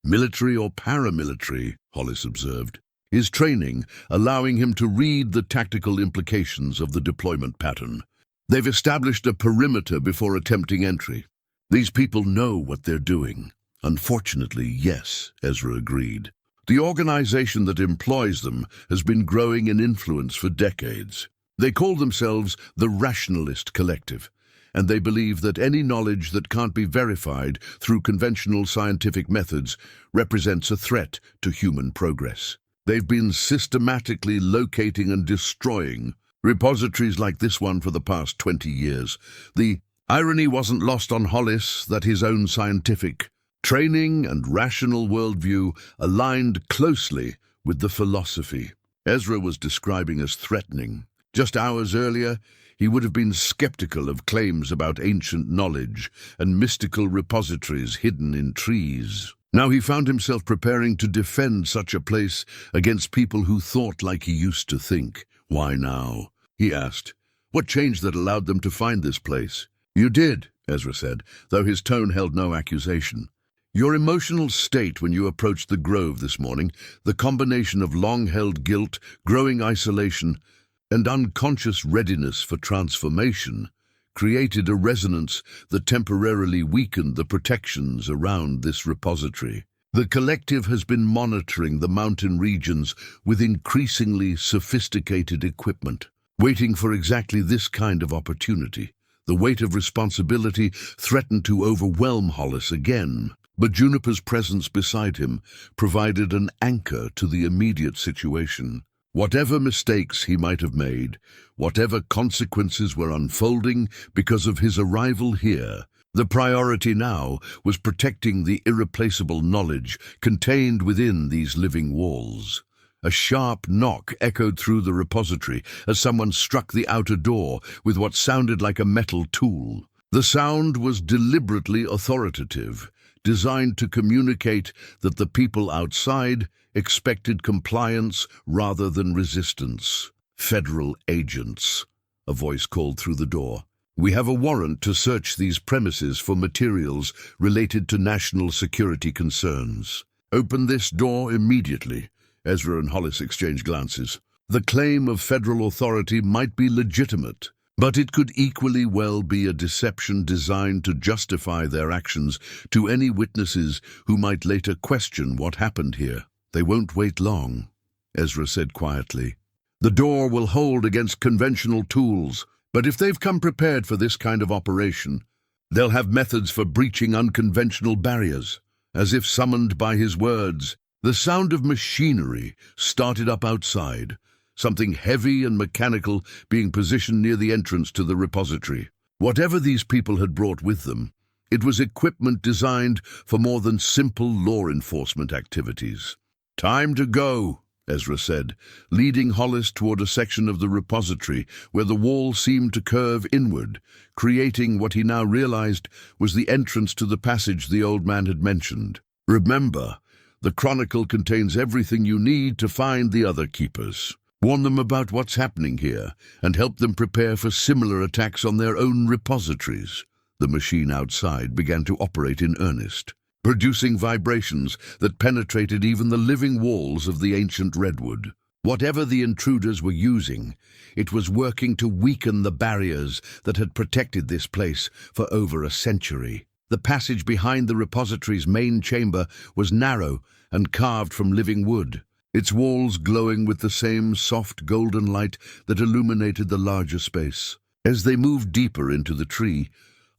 Military or paramilitary, Hollis observed, his training allowing him to read the tactical implications of the deployment pattern. They've established a perimeter before attempting entry. These people know what they're doing. Unfortunately, yes, Ezra agreed. The organization that employs them has been growing in influence for decades. They call themselves the Rationalist Collective, and they believe that any knowledge that can't be verified through conventional scientific methods represents a threat to human progress. They've been systematically locating and destroying repositories like this one for the past 20 years. The irony wasn't lost on Hollis that his own scientific training and rational worldview aligned closely with the philosophy Ezra was describing as threatening. Just hours earlier, he would have been skeptical of claims about ancient knowledge and mystical repositories hidden in trees. Now he found himself preparing to defend such a place against people who thought like he used to think. "Why now?" he asked. "What changed that allowed them to find this place?" "You did," Ezra said, though his tone held no accusation. "Your emotional state when you approached the grove this morning, the combination of long-held guilt, growing isolation, and unconscious readiness for transformation, created a resonance that temporarily weakened the protections around this repository. The collective has been monitoring the mountain regions with increasingly sophisticated equipment, waiting for exactly this kind of opportunity. The weight of responsibility threatened to overwhelm Hollis again, but Juniper's presence beside him provided an anchor to the immediate situation. Whatever mistakes he might have made, whatever consequences were unfolding because of his arrival here, the priority now was protecting the irreplaceable knowledge contained within these living walls. A sharp knock echoed through the repository as someone struck the outer door with what sounded like a metal tool. The sound was deliberately authoritative, designed to communicate that the people outside expected compliance rather than resistance. "Federal agents," a voice called through the door. "We have a warrant to search these premises for materials related to national security concerns. Open this door immediately." Ezra and Hollis exchanged glances. The claim of federal authority might be legitimate, but it could equally well be a deception designed to justify their actions to any witnesses who might later question what happened here. "They won't wait long," Ezra said quietly. "The door will hold against conventional tools, but if they've come prepared for this kind of operation, they'll have methods for breaching unconventional barriers." As if summoned by his words, the sound of machinery started up outside, something heavy and mechanical being positioned near the entrance to the repository. Whatever these people had brought with them, it was equipment designed for more than simple law enforcement activities. "Time to go," Ezra said, leading Hollis toward a section of the repository where the wall seemed to curve inward, creating what he now realized was the entrance to the passage the old man had mentioned. "Remember, the Chronicle contains everything you need to find the other keepers. Warn them about what's happening here, and help them prepare for similar attacks on their own repositories." The machine outside began to operate in earnest, producing vibrations that penetrated even the living walls of the ancient Redwood. Whatever the intruders were using, it was working to weaken the barriers that had protected this place for over a century. The passage behind the repository's main chamber was narrow and carved from living wood, its walls glowing with the same soft golden light that illuminated the larger space. As they moved deeper into the tree,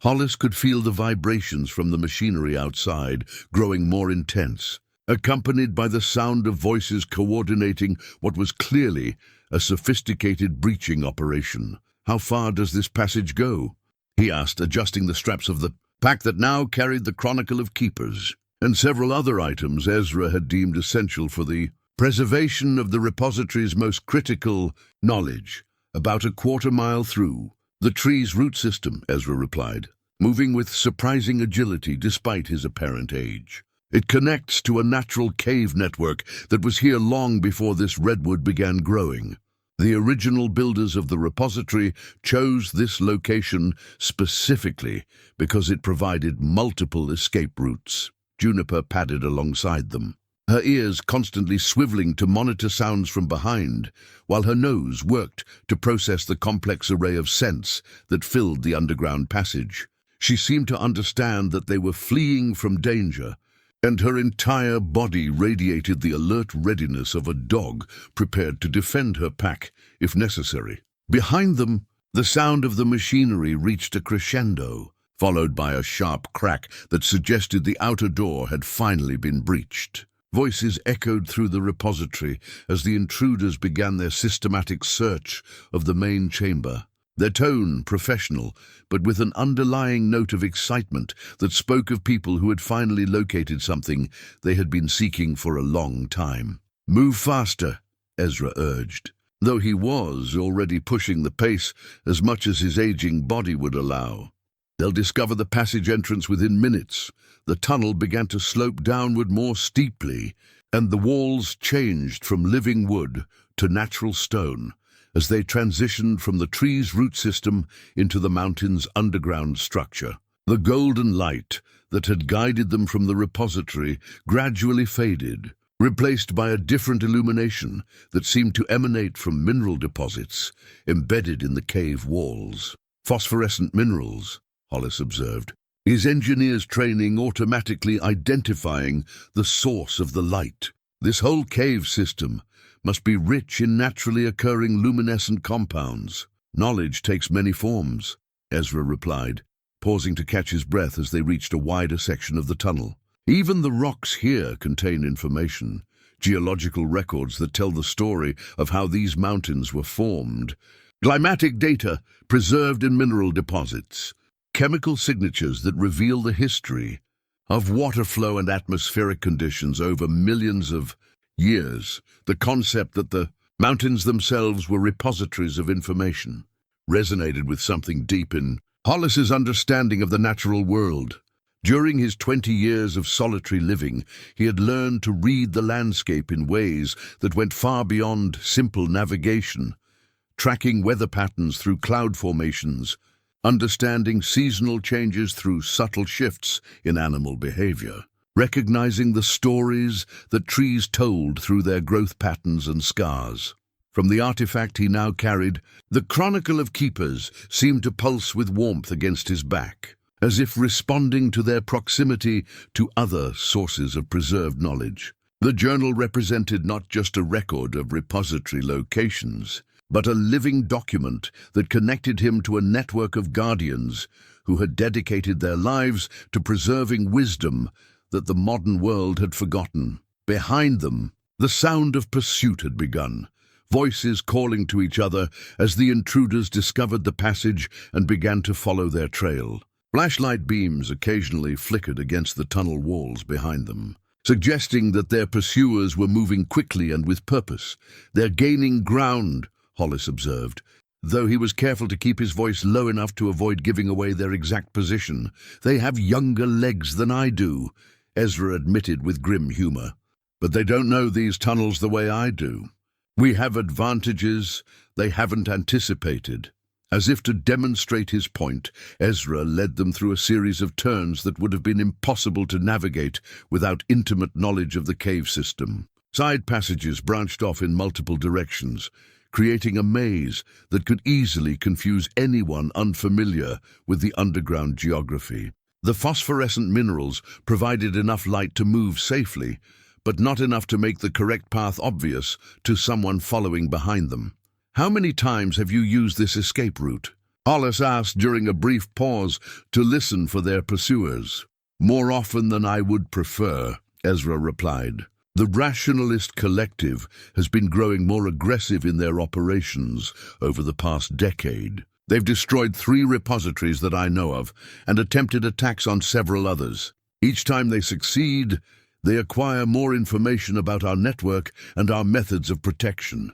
Hollis could feel the vibrations from the machinery outside growing more intense, accompanied by the sound of voices coordinating what was clearly a sophisticated breaching operation. "How far does this passage go?" he asked, adjusting the straps of the pack that now carried the Chronicle of Keepers. and several other items Ezra had deemed essential for the preservation of the repository's most critical knowledge. About a quarter-mile through the tree's root system, Ezra replied, moving with surprising agility despite his apparent age. It connects to a natural cave network that was here long before this redwood began growing. The original builders of the repository chose this location specifically because it provided multiple escape routes. Juniper padded alongside them, her ears constantly swiveling to monitor sounds from behind, while her nose worked to process the complex array of scents that filled the underground passage. She seemed to understand that they were fleeing from danger, and her entire body radiated the alert readiness of a dog prepared to defend her pack if necessary. Behind them, the sound of the machinery reached a crescendo, followed by a sharp crack that suggested the outer door had finally been breached. Voices echoed through the repository as the intruders began their systematic search of the main chamber. Their tone professional, but with an underlying note of excitement that spoke of people who had finally located something they had been seeking for a long time. "Move faster," Ezra urged, though he was already pushing the pace as much as his aging body would allow. "They'll discover the passage entrance within minutes." The tunnel began to slope downward more steeply, and the walls changed from living wood to natural stone as they transitioned from the tree's root system into the mountain's underground structure. The golden light that had guided them from the repository gradually faded, replaced by a different illumination that seemed to emanate from mineral deposits embedded in the cave walls. "Phosphorescent minerals," Hollis observed, his engineer's training automatically identifying the source of the light. "This whole cave system must be rich in naturally occurring luminescent compounds." "Knowledge takes many forms," Ezra replied, pausing to catch his breath as they reached a wider section of the tunnel. "Even the rocks here contain information, geological records that tell the story of how these mountains were formed, climatic data preserved in mineral deposits, chemical signatures that reveal the history of water flow and atmospheric conditions over millions of years." The concept that the mountains themselves were repositories of information resonated with something deep in Hollis's understanding of the natural world. During his 20 years of solitary living, he had learned to read the landscape in ways that went far beyond simple navigation, tracking weather patterns through cloud formations, understanding seasonal changes through subtle shifts in animal behavior, recognizing the stories that trees told through their growth patterns and scars. From the artifact he now carried, the Chronicle of Keepers seemed to pulse with warmth against his back, as if responding to their proximity to other sources of preserved knowledge. The journal represented not just a record of repository locations, but a living document that connected him to a network of guardians who had dedicated their lives to preserving wisdom that the modern world had forgotten. Behind them, the sound of pursuit had begun, voices calling to each other as the intruders discovered the passage and began to follow their trail. Flashlight beams occasionally flickered against the tunnel walls behind them, suggesting that their pursuers were moving quickly and with purpose. "They're gaining ground," Hollis observed, though he was careful to keep his voice low enough to avoid giving away their exact position. "They have younger legs than I do," Ezra admitted with grim humor. "But they don't know these tunnels the way I do. We have advantages they haven't anticipated." As if to demonstrate his point, Ezra led them through a series of turns that would have been impossible to navigate without intimate knowledge of the cave system. Side passages branched off in multiple directions, creating a maze that could easily confuse anyone unfamiliar with the underground geography. The phosphorescent minerals provided enough light to move safely, but not enough to make the correct path obvious to someone following behind them. "How many times have you used this escape route?" Hollis asked during a brief pause to listen for their pursuers. "More often than I would prefer," Ezra replied. "The Rationalist Collective has been growing more aggressive in their operations over the past decade. They've destroyed 3 repositories that I know of and attempted attacks on several others. Each time they succeed, they acquire more information about our network and our methods of protection.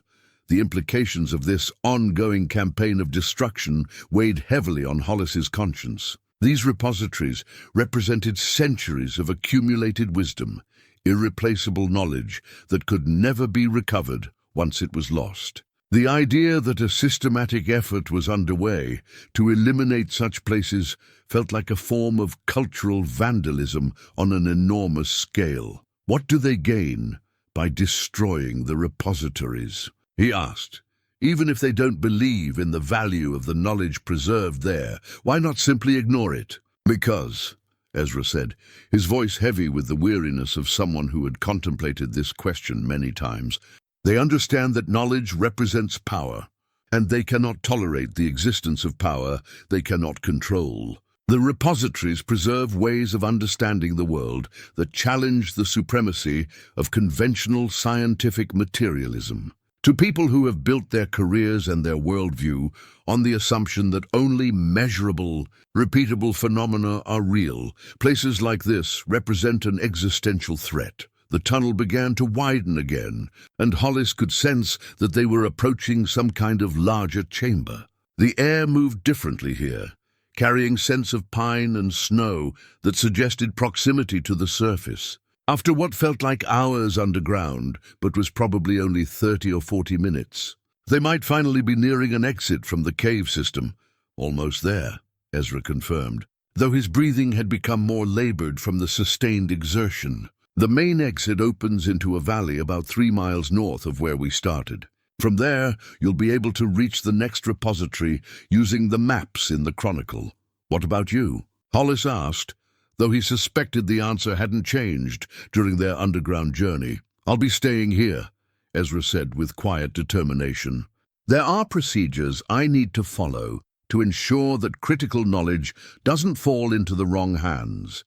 The implications of this ongoing campaign of destruction weighed heavily on Hollis's conscience. These repositories represented centuries of accumulated wisdom, irreplaceable knowledge that could never be recovered once it was lost. The idea that a systematic effort was underway to eliminate such places felt like a form of cultural vandalism on an enormous scale. What do they gain by destroying the repositories? He asked. Even if they don't believe in the value of the knowledge preserved there, why not simply ignore it? Because, Ezra said, his voice heavy with the weariness of someone who had contemplated this question many times, they understand that knowledge represents power, and they cannot tolerate the existence of power they cannot control. The repositories preserve ways of understanding the world that challenge the supremacy of conventional scientific materialism. To people who have built their careers and their worldview on the assumption that only measurable, repeatable phenomena are real, places like this represent an existential threat. The tunnel began to widen again, and Hollis could sense that they were approaching some kind of larger chamber. The air moved differently here, carrying scents of pine and snow that suggested proximity to the surface. After what felt like hours underground, but was probably only 30 or 40 minutes, they might finally be nearing an exit from the cave system. Almost there, Ezra confirmed, though his breathing had become more labored from the sustained exertion. The main exit opens into a valley about 3 miles north of where we started. From there, you'll be able to reach the next repository using the maps in the Chronicle. What about you? Hollis asked, though he suspected the answer hadn't changed during their underground journey. I'll be staying here, Ezra said with quiet determination. There are procedures I need to follow to ensure that critical knowledge doesn't fall into the wrong hands,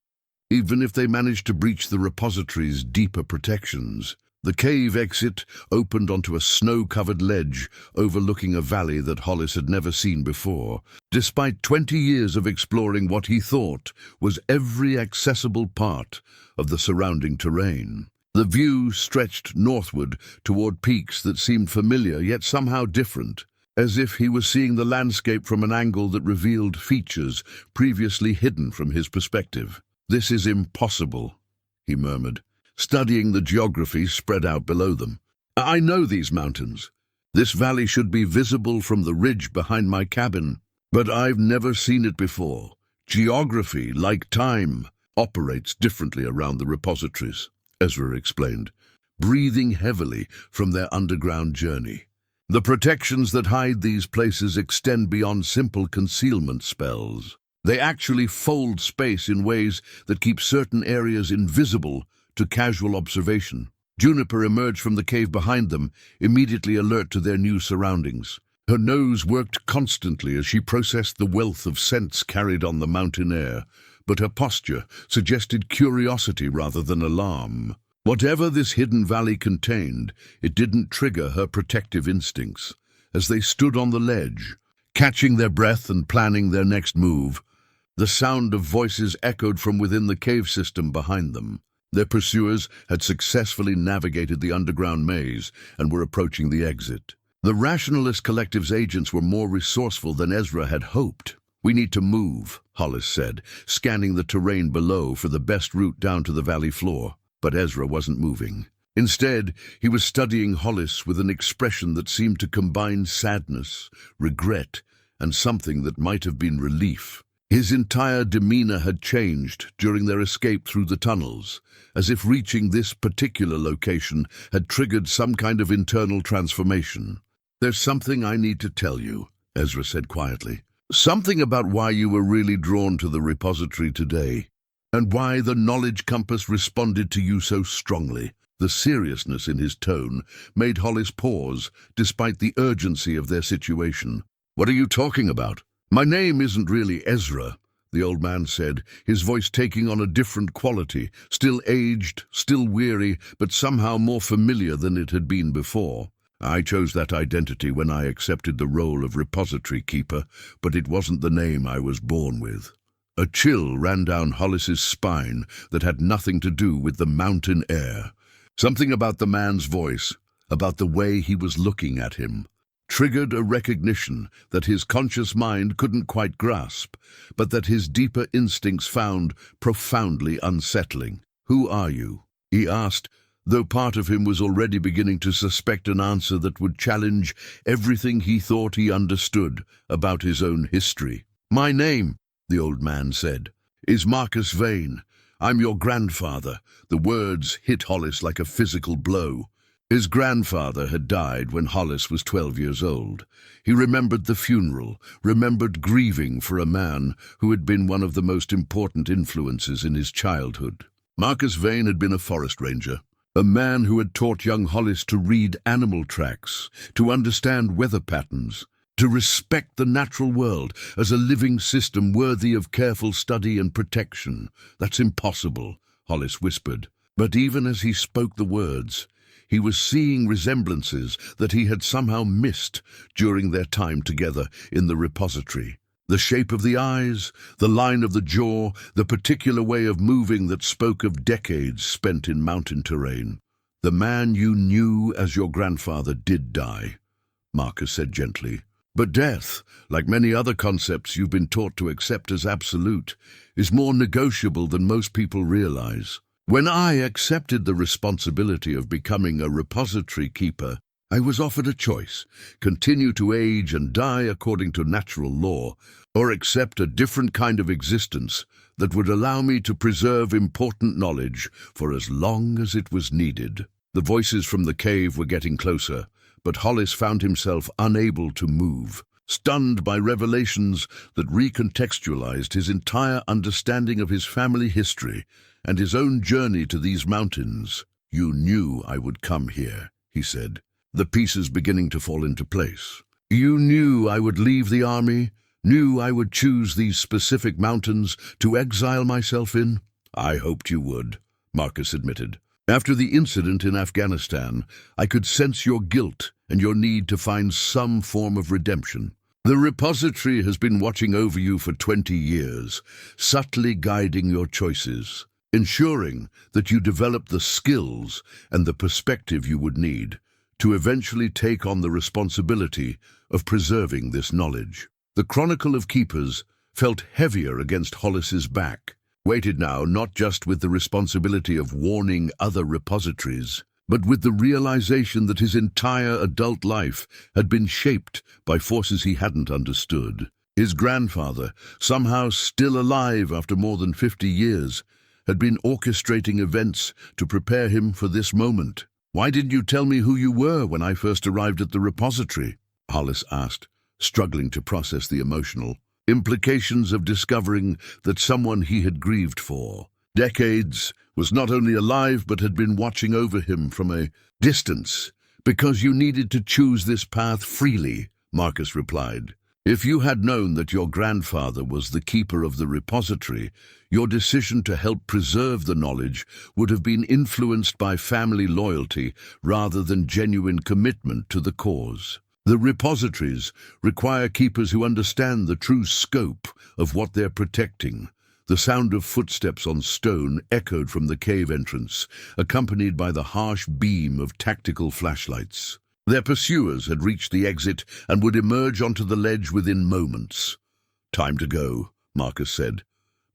even if they manage to breach the repository's deeper protections. The cave exit opened onto a snow-covered ledge overlooking a valley that Hollis had never seen before, despite 20 years of exploring what he thought was every accessible part of the surrounding terrain. The view stretched northward toward peaks that seemed familiar yet somehow different, as if he was seeing the landscape from an angle that revealed features previously hidden from his perspective. "This is impossible," he murmured, studying the geography spread out below them. "I know these mountains. This valley should be visible from the ridge behind my cabin, but I've never seen it before. Geography, like time, operates differently around the repositories," Ezra explained, breathing heavily from their underground journey. "The protections that hide these places extend beyond simple concealment spells. They actually fold space in ways that keep certain areas invisible to casual observation." Juniper emerged from the cave behind them, immediately alert to their new surroundings. Her nose worked constantly as she processed the wealth of scents carried on the mountain air, but her posture suggested curiosity rather than alarm. Whatever this hidden valley contained, it didn't trigger her protective instincts. As they stood on the ledge, catching their breath and planning their next move, the sound of voices echoed from within the cave system behind them. Their pursuers had successfully navigated the underground maze and were approaching the exit. The Rationalist Collective's agents were more resourceful than Ezra had hoped. "We need to move," Hollis said, scanning the terrain below for the best route down to the valley floor. But Ezra wasn't moving. Instead, he was studying Hollis with an expression that seemed to combine sadness, regret, and something that might have been relief. His entire demeanor had changed during their escape through the tunnels, as if reaching this particular location had triggered some kind of internal transformation. "There's something I need to tell you," Ezra said quietly. "Something about why you were really drawn to the repository today, and why the knowledge compass responded to you so strongly." The seriousness in his tone made Hollis pause, despite the urgency of their situation. "What are you talking about?" "My name isn't really Ezra," the old man said, his voice taking on a different quality, still aged, still weary, but somehow more familiar than it had been before. "I chose that identity when I accepted the role of repository keeper, but it wasn't the name I was born with." A chill ran down Hollis's spine that had nothing to do with the mountain air. Something about the man's voice, about the way he was looking at him, triggered a recognition that his conscious mind couldn't quite grasp, but that his deeper instincts found profoundly unsettling. "Who are you?" he asked, though part of him was already beginning to suspect an answer that would challenge everything he thought he understood about his own history. "My name," the old man said, "is Marcus Vane. I'm your grandfather." The words hit Hollis like a physical blow. His grandfather had died when Hollis was 12 years old. He remembered the funeral, remembered grieving for a man who had been one of the most important influences in his childhood. Marcus Vane had been a forest ranger, a man who had taught young Hollis to read animal tracks, to understand weather patterns, to respect the natural world as a living system worthy of careful study and protection. "That's impossible," Hollis whispered. But even as he spoke the words, he was seeing resemblances that he had somehow missed during their time together in the repository. The shape of the eyes, the line of the jaw, the particular way of moving that spoke of decades spent in mountain terrain. "The man you knew as your grandfather did die," Marcus said gently. "But death, like many other concepts you've been taught to accept as absolute, is more negotiable than most people realize. When I accepted the responsibility of becoming a repository keeper, I was offered a choice: continue to age and die according to natural law, or accept a different kind of existence that would allow me to preserve important knowledge for as long as it was needed." The voices from the cave were getting closer, but Hollis found himself unable to move, stunned by revelations that recontextualized his entire understanding of his family history and his own journey to these mountains. "You knew I would come here," he said, the pieces beginning to fall into place. "You knew I would leave the army, knew I would choose these specific mountains to exile myself in?" "I hoped you would," Marcus admitted. "After the incident in Afghanistan, I could sense your guilt and your need to find some form of redemption. The repository has been watching over you for 20 years, subtly guiding your choices, ensuring that you develop the skills and the perspective you would need to eventually take on the responsibility of preserving this knowledge." The Chronicle of Keepers felt heavier against Hollis's back, weighted now not just with the responsibility of warning other repositories, but with the realization that his entire adult life had been shaped by forces he hadn't understood. His grandfather, somehow still alive after more than 50 years, had been orchestrating events to prepare him for this moment. "Why didn't you tell me who you were when I first arrived at the repository?" Hollis asked, struggling to process the emotional implications of discovering that someone he had grieved for decades was not only alive but had been watching over him from a distance. "Because you needed to choose this path freely," Marcus replied. "If you had known that your grandfather was the keeper of the repository, your decision to help preserve the knowledge would have been influenced by family loyalty rather than genuine commitment to the cause. The repositories require keepers who understand the true scope of what they're protecting." The sound of footsteps on stone echoed from the cave entrance, accompanied by the harsh beam of tactical flashlights. Their pursuers had reached the exit and would emerge onto the ledge within moments. "Time to go," Marcus said.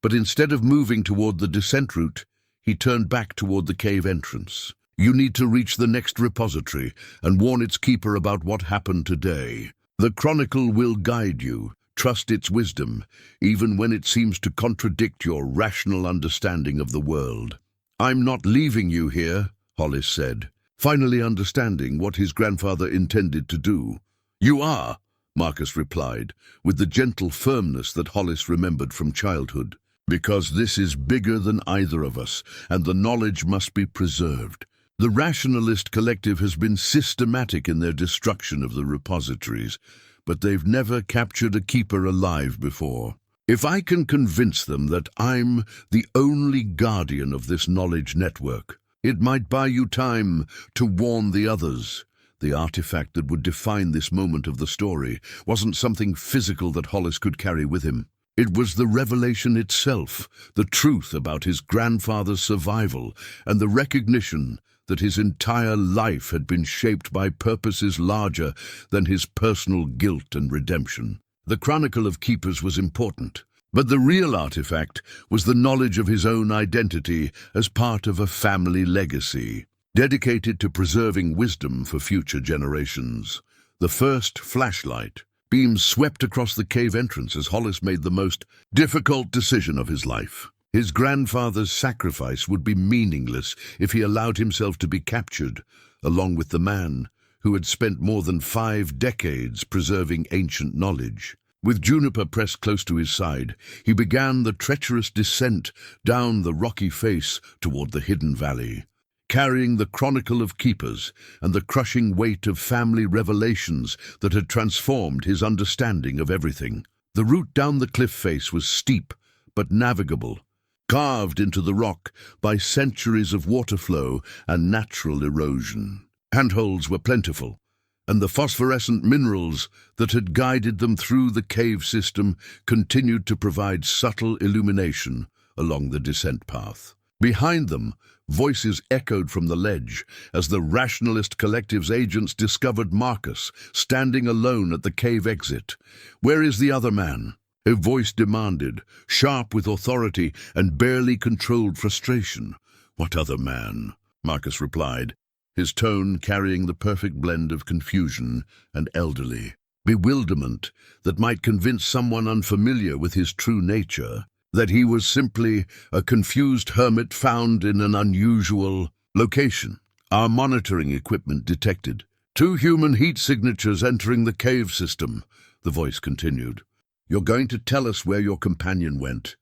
But instead of moving toward the descent route, he turned back toward the cave entrance. "You need to reach the next repository and warn its keeper about what happened today. The Chronicle will guide you. Trust its wisdom, even when it seems to contradict your rational understanding of the world." "I'm not leaving you here," Hollis said, finally understanding what his grandfather intended to do. "You are," Marcus replied, with the gentle firmness that Hollis remembered from childhood. "Because this is bigger than either of us, and the knowledge must be preserved. The rationalist collective has been systematic in their destruction of the repositories, but they've never captured a keeper alive before. If I can convince them that I'm the only guardian of this knowledge network, it might buy you time to warn the others." The artifact that would define this moment of the story wasn't something physical that Hollis could carry with him. It was the revelation itself, the truth about his grandfather's survival, and the recognition that his entire life had been shaped by purposes larger than his personal guilt and redemption. The Chronicle of Keepers was important, but the real artifact was the knowledge of his own identity as part of a family legacy, dedicated to preserving wisdom for future generations. The first flashlight beams swept across the cave entrance as Hollis made the most difficult decision of his life. His grandfather's sacrifice would be meaningless if he allowed himself to be captured, along with the man who had spent more than 5 decades preserving ancient knowledge. With Juniper pressed close to his side, he began the treacherous descent down the rocky face toward the hidden valley, carrying the Chronicle of Keepers and the crushing weight of family revelations that had transformed his understanding of everything. The route down the cliff face was steep but navigable, carved into the rock by centuries of water flow and natural erosion. Handholds were plentiful, and the phosphorescent minerals that had guided them through the cave system continued to provide subtle illumination along the descent path. Behind them, voices echoed from the ledge as the Rationalist Collective's agents discovered Marcus standing alone at the cave exit. "Where is the other man?" a voice demanded, sharp with authority and barely controlled frustration. "What other man?" Marcus replied, his tone carrying the perfect blend of confusion and elderly bewilderment that might convince someone unfamiliar with his true nature that he was simply a confused hermit found in an unusual location. "Our monitoring equipment detected 2 human heat signatures entering the cave system," the voice continued. "You're going to tell us where your companion went,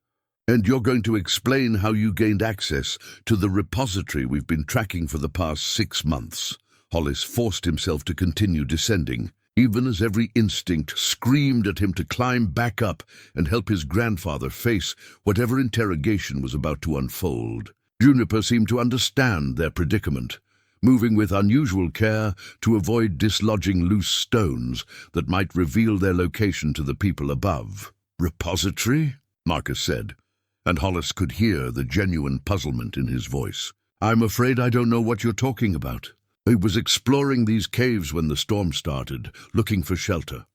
and you're going to explain how you gained access to the repository we've been tracking for the past 6 months." Hollis forced himself to continue descending, even as every instinct screamed at him to climb back up and help his grandfather face whatever interrogation was about to unfold. Juniper seemed to understand their predicament, moving with unusual care to avoid dislodging loose stones that might reveal their location to the people above. "Repository?" Marcus said, and Hollis could hear the genuine puzzlement in his voice. "I'm afraid I don't know what you're talking about. I was exploring these caves when the storm started, looking for shelter.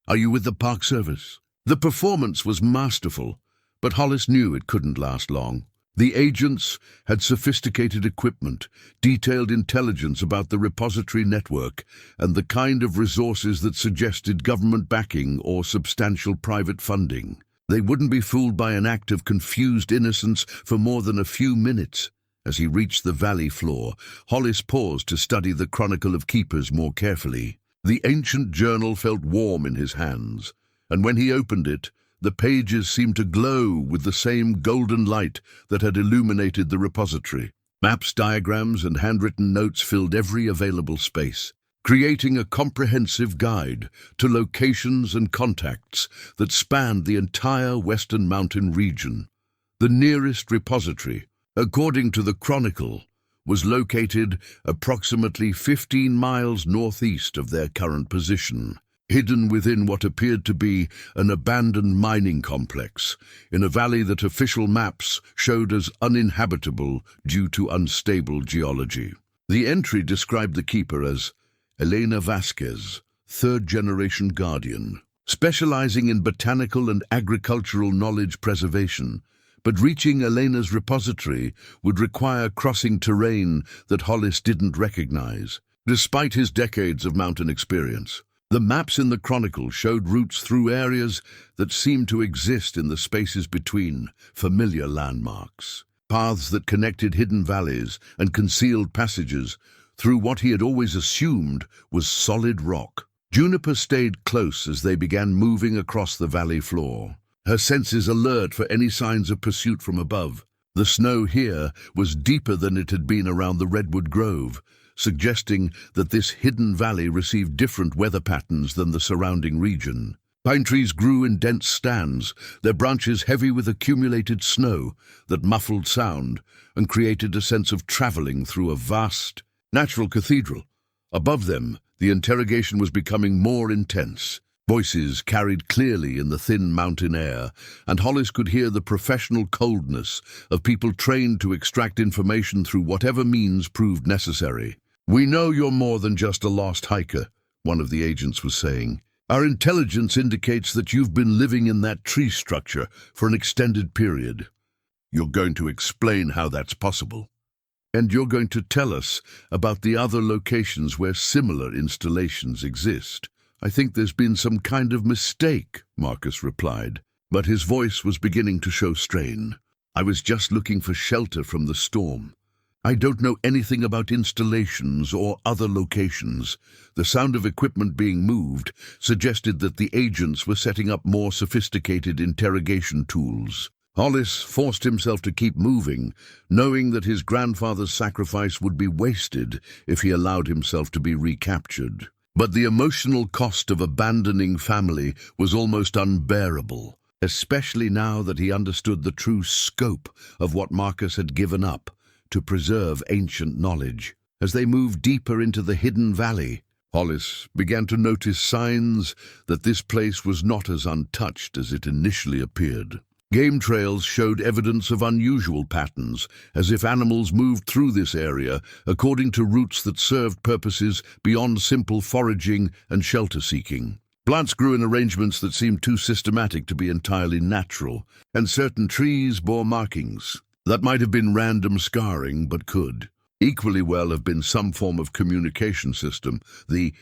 Are you with the Park Service?" The performance was masterful, but Hollis knew it couldn't last long. The agents had sophisticated equipment, detailed intelligence about the repository network, and the kind of resources that suggested government backing or substantial private funding. They wouldn't be fooled by an act of confused innocence for more than a few minutes. As he reached the valley floor, Hollis paused to study the Chronicle of Keepers more carefully. The ancient journal felt warm in his hands, and when he opened it, the pages seemed to glow with the same golden light that had illuminated the repository. Maps, diagrams, and handwritten notes filled every available space, creating a comprehensive guide to locations and contacts that spanned the entire Western Mountain region. The nearest repository, according to the Chronicle, was located approximately 15 miles northeast of their current position, hidden within what appeared to be an abandoned mining complex, in a valley that official maps showed as uninhabitable due to unstable geology. The entry described the keeper as Elena Vasquez, 3rd-generation guardian, specializing in botanical and agricultural knowledge preservation, but reaching Elena's repository would require crossing terrain that Hollis didn't recognize. Despite his decades of mountain experience, the maps in the Chronicle showed routes through areas that seemed to exist in the spaces between familiar landmarks, paths that connected hidden valleys and concealed passages through what he had always assumed was solid rock. Juniper stayed close as they began moving across the valley floor, her senses alert for any signs of pursuit from above. The snow here was deeper than it had been around the Redwood Grove, suggesting that this hidden valley received different weather patterns than the surrounding region. Pine trees grew in dense stands, their branches heavy with accumulated snow that muffled sound and created a sense of traveling through a vast, natural cathedral. Above them, the interrogation was becoming more intense. Voices carried clearly in the thin mountain air, and Hollis could hear the professional coldness of people trained to extract information through whatever means proved necessary. "We know you're more than just a lost hiker," one of the agents was saying. "Our intelligence indicates that you've been living in that tree structure for an extended period. You're going to explain how that's possible. And you're going to tell us about the other locations where similar installations exist." "I think there's been some kind of mistake," Marcus replied, but his voice was beginning to show strain. "I was just looking for shelter from the storm. I don't know anything about installations or other locations." The sound of equipment being moved suggested that the agents were setting up more sophisticated interrogation tools. Hollis forced himself to keep moving, knowing that his grandfather's sacrifice would be wasted if he allowed himself to be recaptured. But the emotional cost of abandoning family was almost unbearable, especially now that he understood the true scope of what Marcus had given up to preserve ancient knowledge. As they moved deeper into the hidden valley, Hollis began to notice signs that this place was not as untouched as it initially appeared. Game trails showed evidence of unusual patterns, as if animals moved through this area according to routes that served purposes beyond simple foraging and shelter-seeking. Plants grew in arrangements that seemed too systematic to be entirely natural, and certain trees bore markings that might have been random scarring but could equally well have been some form of communication system. The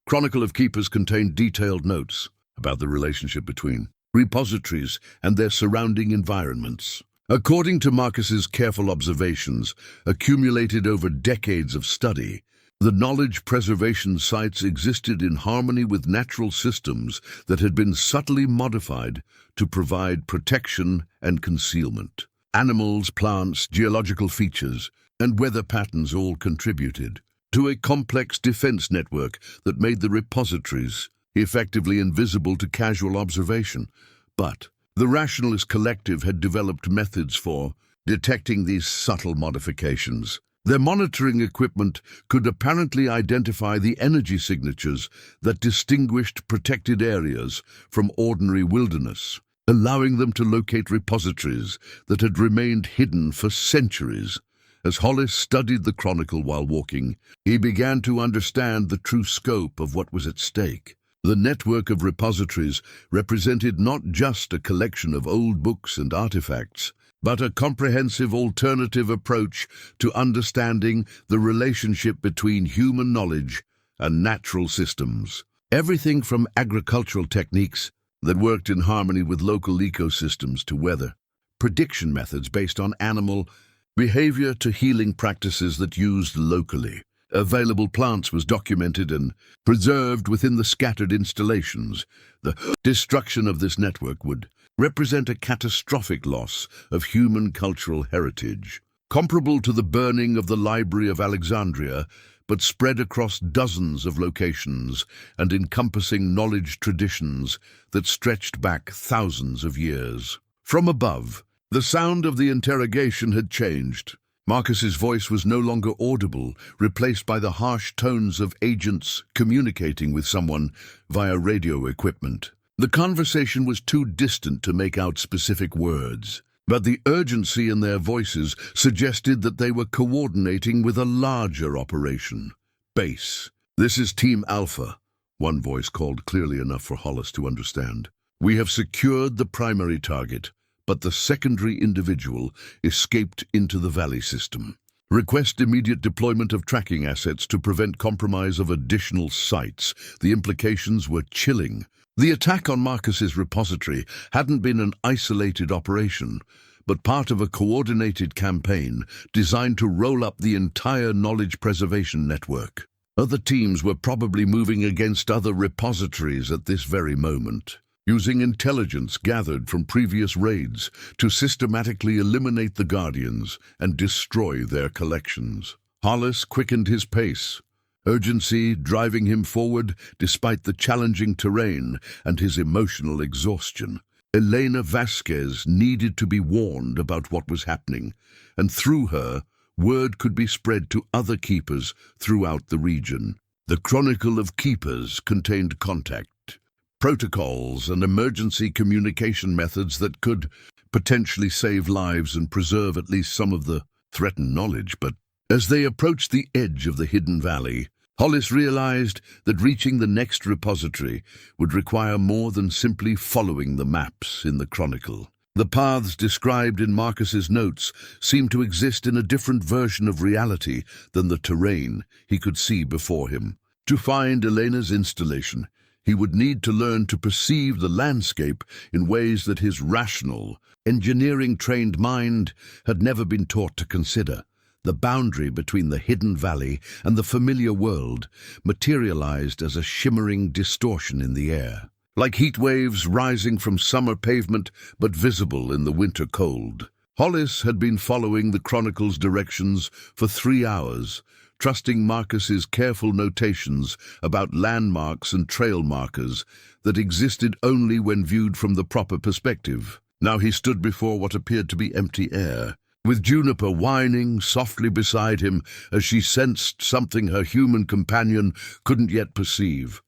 Chronicle of Keepers contained detailed notes about the relationship between repositories and their surrounding environments. According to Marcus's careful observations, accumulated over decades of study, the knowledge preservation sites existed in harmony with natural systems that had been subtly modified to provide protection and concealment. Animals, plants, geological features, and weather patterns all contributed to a complex defense network that made the repositories effectively invisible to casual observation. But the rationalist collective had developed methods for detecting these subtle modifications. Their monitoring equipment could apparently identify the energy signatures that distinguished protected areas from ordinary wilderness, allowing them to locate repositories that had remained hidden for centuries. As Hollis studied the Chronicle while walking, he began to understand the true scope of what was at stake. The network of repositories represented not just a collection of old books and artifacts, but a comprehensive alternative approach to understanding the relationship between human knowledge and natural systems. Everything from agricultural techniques that worked in harmony with local ecosystems to weather prediction methods based on animal behavior to healing practices that used locally available plants was documented and preserved within the scattered installations. The destruction of this network would represent a catastrophic loss of human cultural heritage, comparable to the burning of the Library of Alexandria, but spread across dozens of locations and encompassing knowledge traditions that stretched back thousands of years. From above, the sound of the interrogation had changed. Marcus's voice was no longer audible, replaced by the harsh tones of agents communicating with someone via radio equipment. The conversation was too distant to make out specific words, but the urgency in their voices suggested that they were coordinating with a larger operation. "Base, this is Team Alpha," one voice called clearly enough for Hollis to understand. "We have secured the primary target, but the secondary individual escaped into the valley system. Request immediate deployment of tracking assets to prevent compromise of additional sites." The implications were chilling. The attack on Marcus's repository hadn't been an isolated operation, but part of a coordinated campaign designed to roll up the entire knowledge preservation network. Other teams were probably moving against other repositories at this very moment, using intelligence gathered from previous raids to systematically eliminate the Guardians and destroy their collections. Hollis quickened his pace, urgency driving him forward despite the challenging terrain and his emotional exhaustion. Elena Vasquez needed to be warned about what was happening, and through her, word could be spread to other keepers throughout the region. The Chronicle of Keepers contained contact protocols and emergency communication methods that could potentially save lives and preserve at least some of the threatened knowledge. But as they approached the edge of the hidden valley, Hollis realized that reaching the next repository would require more than simply following the maps in the chronicle. The paths described in Marcus's notes seemed to exist in a different version of reality than the terrain he could see before him. To find Elena's installation, he would need to learn to perceive the landscape in ways that his rational, engineering-trained mind had never been taught to consider. The boundary between the hidden valley and the familiar world materialized as a shimmering distortion in the air, like heat waves rising from summer pavement but visible in the winter cold. Hollis had been following the chronicle's directions for 3 hours, trusting Marcus's careful notations about landmarks and trail markers that existed only when viewed from the proper perspective. Now he stood before what appeared to be empty air, with Juniper whining softly beside him as she sensed something her human companion couldn't yet perceive.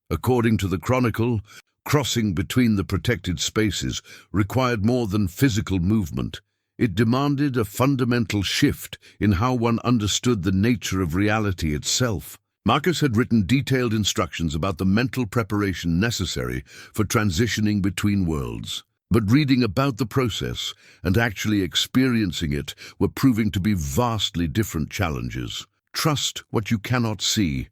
According to the Chronicle, crossing between the protected spaces required more than physical movement. It demanded a fundamental shift in how one understood the nature of reality itself. Marcus had written detailed instructions about the mental preparation necessary for transitioning between worlds. But reading about the process and actually experiencing it were proving to be vastly different challenges. "Trust what you cannot see,"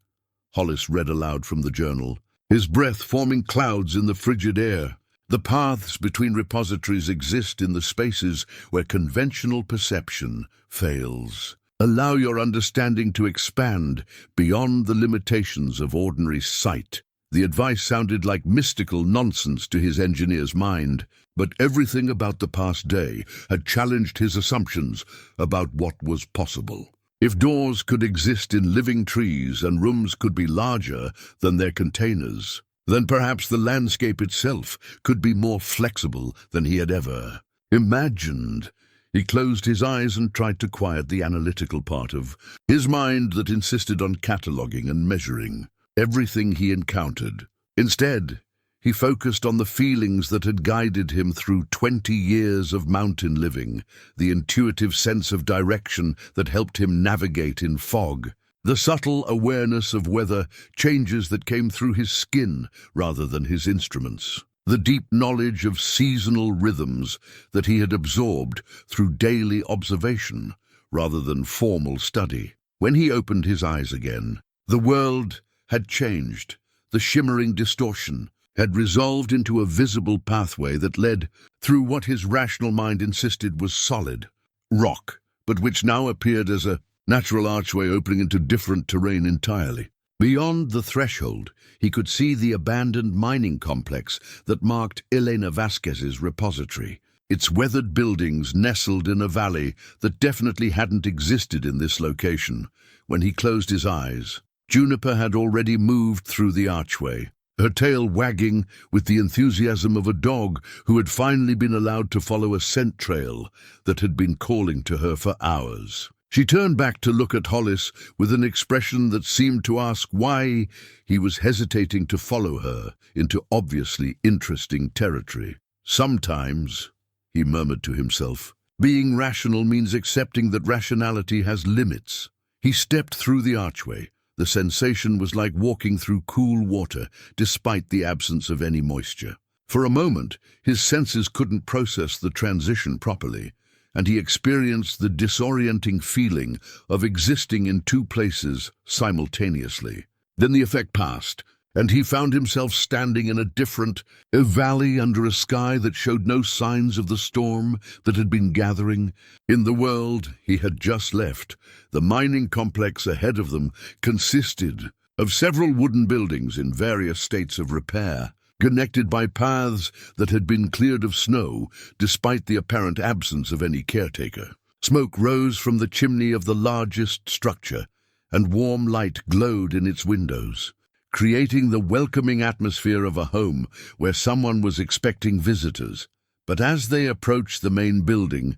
Hollis read aloud from the journal, his breath forming clouds in the frigid air. "The paths between repositories exist in the spaces where conventional perception fails. Allow your understanding to expand beyond the limitations of ordinary sight." The advice sounded like mystical nonsense to his engineer's mind, but everything about the past day had challenged his assumptions about what was possible. If doors could exist in living trees and rooms could be larger than their containers, then perhaps the landscape itself could be more flexible than he had ever imagined. He closed his eyes and tried to quiet the analytical part of his mind that insisted on cataloging and measuring everything he encountered. Instead, he focused on the feelings that had guided him through 20 years of mountain living, the intuitive sense of direction that helped him navigate in fog, the subtle awareness of weather changes that came through his skin rather than his instruments, the deep knowledge of seasonal rhythms that he had absorbed through daily observation rather than formal study. When he opened his eyes again, the world had changed. The shimmering distortion had resolved into a visible pathway that led through what his rational mind insisted was solid rock, but which now appeared as a natural archway opening into different terrain entirely. Beyond the threshold, he could see the abandoned mining complex that marked Elena Vasquez's repository, its weathered buildings nestled in a valley that definitely hadn't existed in this location. When he closed his eyes, Juniper had already moved through the archway, her tail wagging with the enthusiasm of a dog who had finally been allowed to follow a scent trail that had been calling to her for hours. She turned back to look at Hollis with an expression that seemed to ask why he was hesitating to follow her into obviously interesting territory. "Sometimes," he murmured to himself, "being rational means accepting that rationality has limits." He stepped through the archway. The sensation was like walking through cool water, despite the absence of any moisture. For a moment, his senses couldn't process the transition properly, and he experienced the disorienting feeling of existing in two places simultaneously. Then the effect passed, and he found himself standing in a valley under a sky that showed no signs of the storm that had been gathering. In the world he had just left, the mining complex ahead of them consisted of several wooden buildings in various states of repair, connected by paths that had been cleared of snow despite the apparent absence of any caretaker. Smoke rose from the chimney of the largest structure, and warm light glowed in its windows, creating the welcoming atmosphere of a home where someone was expecting visitors. But as they approached the main building,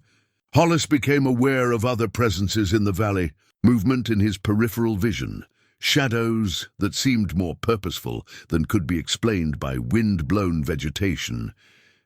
Hollis became aware of other presences in the valley, movement in his peripheral vision, shadows that seemed more purposeful than could be explained by wind-blown vegetation,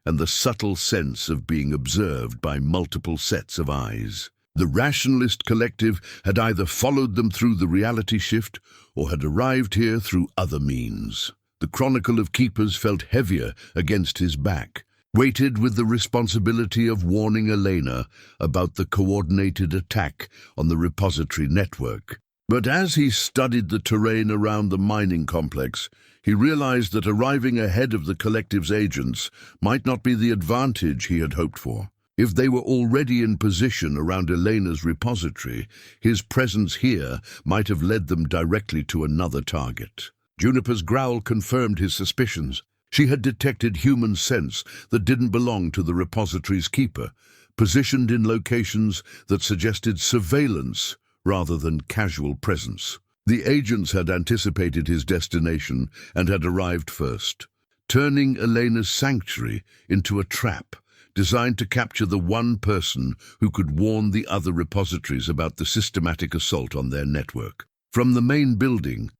and the subtle sense of being observed by multiple sets of eyes. The rationalist collective had either followed them through the reality shift or had arrived here through other means. The Chronicle of Keepers felt heavier against his back, weighted with the responsibility of warning Elena about the coordinated attack on the repository network. But as he studied the terrain around the mining complex, he realized that arriving ahead of the collective's agents might not be the advantage he had hoped for. If they were already in position around Elena's repository, his presence here might have led them directly to another target. Juniper's growl confirmed his suspicions. She had detected human scents that didn't belong to the repository's keeper, positioned in locations that suggested surveillance rather than casual presence. The agents had anticipated his destination and had arrived first, turning Elena's sanctuary into a trap designed to capture the one person who could warn the other repositories about the systematic assault on their network. From the main building,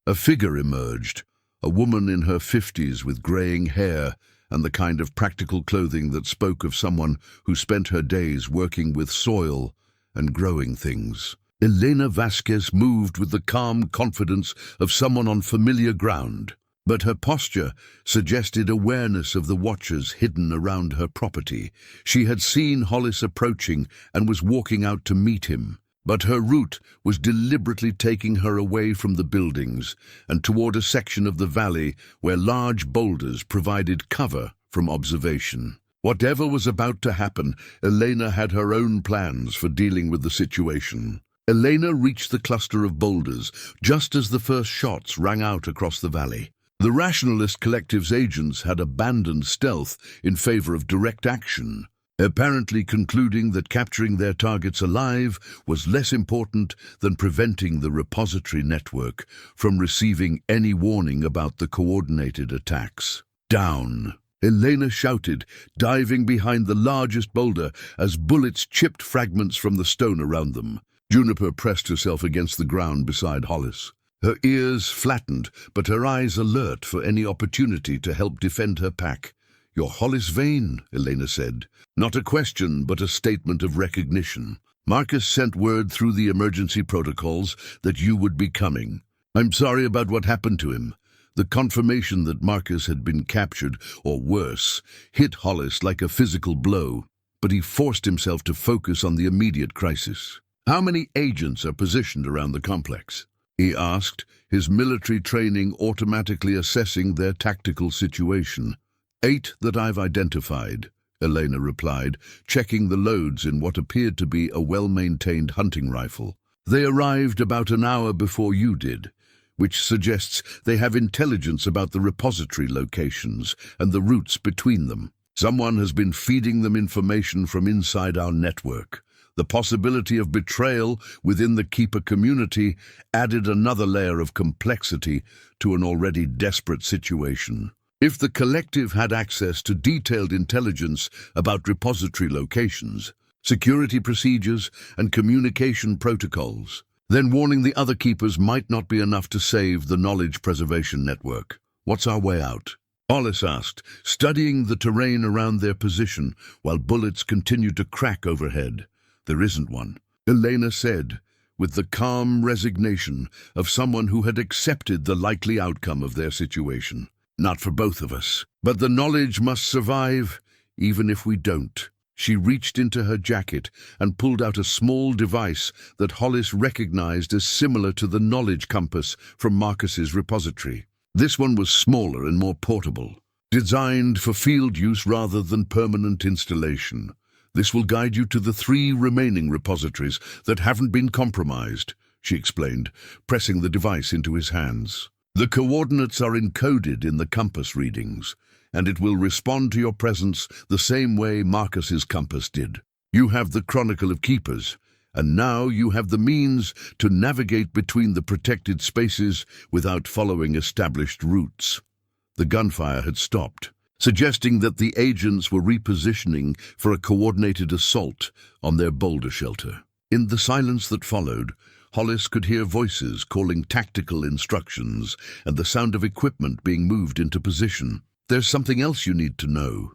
a figure emerged, a woman in her 50s with graying hair and the kind of practical clothing that spoke of someone who spent her days working with soil and growing things. Elena Vasquez moved with the calm confidence of someone on familiar ground, but her posture suggested awareness of the watchers hidden around her property. She had seen Hollis approaching and was walking out to meet him, but her route was deliberately taking her away from the buildings and toward a section of the valley where large boulders provided cover from observation. Whatever was about to happen, Elena had her own plans for dealing with the situation. Elena reached the cluster of boulders just as the first shots rang out across the valley. The Rationalist Collective's agents had abandoned stealth in favor of direct action, apparently concluding that capturing their targets alive was less important than preventing the repository network from receiving any warning about the coordinated attacks. Down! Elena shouted, diving behind the largest boulder as bullets chipped fragments from the stone around them. Juniper pressed herself against the ground beside Hollis, her ears flattened, but her eyes alert for any opportunity to help defend her pack. "You're Hollis Vane," Elena said. Not a question, but a statement of recognition. "Marcus sent word through the emergency protocols that you would be coming. I'm sorry about what happened to him." The confirmation that Marcus had been captured, or worse, hit Hollis like a physical blow, but he forced himself to focus on the immediate crisis. "How many agents are positioned around the complex?" he asked, his military training automatically assessing their tactical situation. 8 that I've identified," Elena replied, checking the loads in what appeared to be a well-maintained hunting rifle. "They arrived about an hour before you did, which suggests they have intelligence about the repository locations and the routes between them. Someone has been feeding them information from inside our network." The possibility of betrayal within the Keeper community added another layer of complexity to an already desperate situation. If the collective had access to detailed intelligence about repository locations, security procedures, and communication protocols, then warning the other Keepers might not be enough to save the knowledge preservation network. "What's our way out?" Hollis asked, studying the terrain around their position while bullets continued to crack overhead. "There isn't one," Elena said, with the calm resignation of someone who had accepted the likely outcome of their situation. "Not for both of us. But the knowledge must survive, even if we don't." She reached into her jacket and pulled out a small device that Hollis recognized as similar to the knowledge compass from Marcus's repository. This one was smaller and more portable, designed for field use rather than permanent installation. "This will guide you to the 3 remaining repositories that haven't been compromised," she explained, pressing the device into his hands. "The coordinates are encoded in the compass readings, and it will respond to your presence the same way Marcus's compass did. You have the Chronicle of Keepers, and now you have the means to navigate between the protected spaces without following established routes." The gunfire had stopped, suggesting that the agents were repositioning for a coordinated assault on their boulder shelter. In the silence that followed, Hollis could hear voices calling tactical instructions and the sound of equipment being moved into position. "There's something else you need to know,"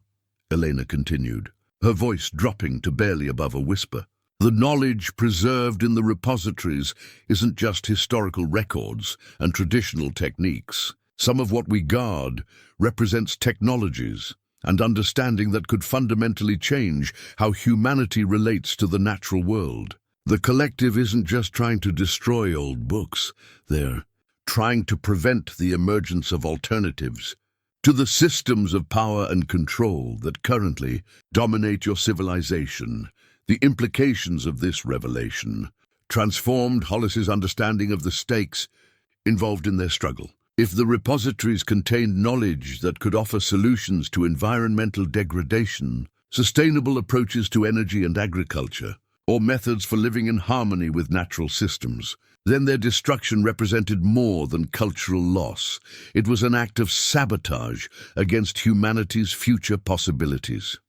Elena continued, her voice dropping to barely above a whisper. "The knowledge preserved in the repositories isn't just historical records and traditional techniques. Some of what we guard represents technologies and understanding that could fundamentally change how humanity relates to the natural world. The collective isn't just trying to destroy old books, they're trying to prevent the emergence of alternatives to the systems of power and control that currently dominate your civilization." The implications of this revelation transformed Hollis's understanding of the stakes involved in their struggle. If the repositories contained knowledge that could offer solutions to environmental degradation, sustainable approaches to energy and agriculture, or methods for living in harmony with natural systems, then their destruction represented more than cultural loss. It was an act of sabotage against humanity's future possibilities.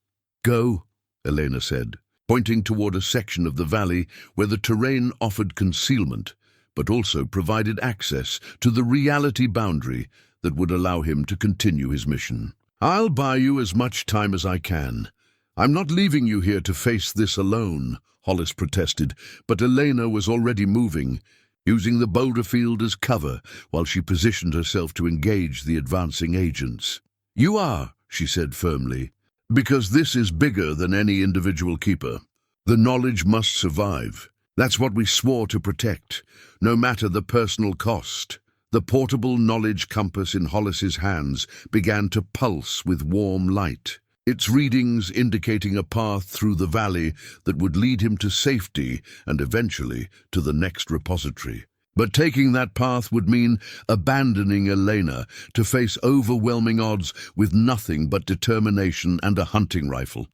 "Go," Elena said, pointing toward a section of the valley where the terrain offered concealment, but also provided access to the reality boundary that would allow him to continue his mission. "I'll buy you as much time as I can. I'm not leaving you here to face this alone," Hollis protested, but Elena was already moving, using the boulder field as cover while she positioned herself to engage the advancing agents. "You are," she said firmly, "because this is bigger than any individual keeper. The knowledge must survive. That's what we swore to protect, no matter the personal cost." The portable knowledge compass in Hollis's hands began to pulse with warm light, its readings indicating a path through the valley that would lead him to safety and eventually to the next repository. But taking that path would mean abandoning Elena to face overwhelming odds with nothing but determination and a hunting rifle.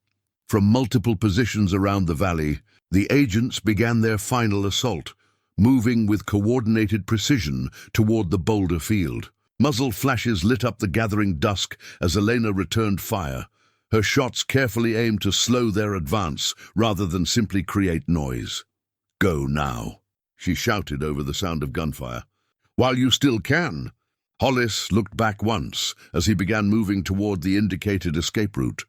From multiple positions around the valley, the agents began their final assault, moving with coordinated precision toward the boulder field. Muzzle flashes lit up the gathering dusk as Elena returned fire, her shots carefully aimed to slow their advance rather than simply create noise. "Go now," she shouted over the sound of gunfire. "While you still can." Hollis looked back once as he began moving toward the indicated escape route,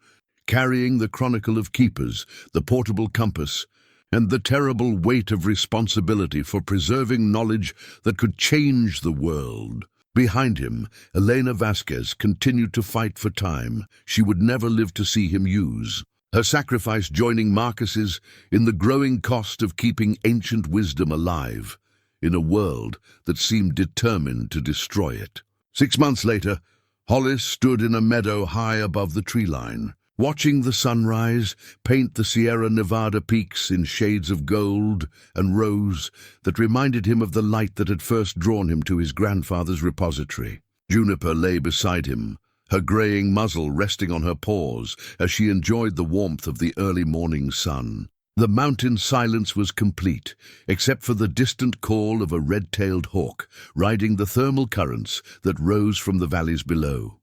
carrying the Chronicle of Keepers, the portable compass, and the terrible weight of responsibility for preserving knowledge that could change the world. Behind him, Elena Vasquez continued to fight for time she would never live to see him use, her sacrifice joining Marcus's in the growing cost of keeping ancient wisdom alive in a world that seemed determined to destroy it. 6 months later, Hollis stood in a meadow high above the tree line, watching the sunrise paint the Sierra Nevada peaks in shades of gold and rose that reminded him of the light that had first drawn him to his grandfather's repository. Juniper lay beside him, her graying muzzle resting on her paws as she enjoyed the warmth of the early morning sun. The mountain silence was complete, except for the distant call of a red-tailed hawk riding the thermal currents that rose from the valleys below.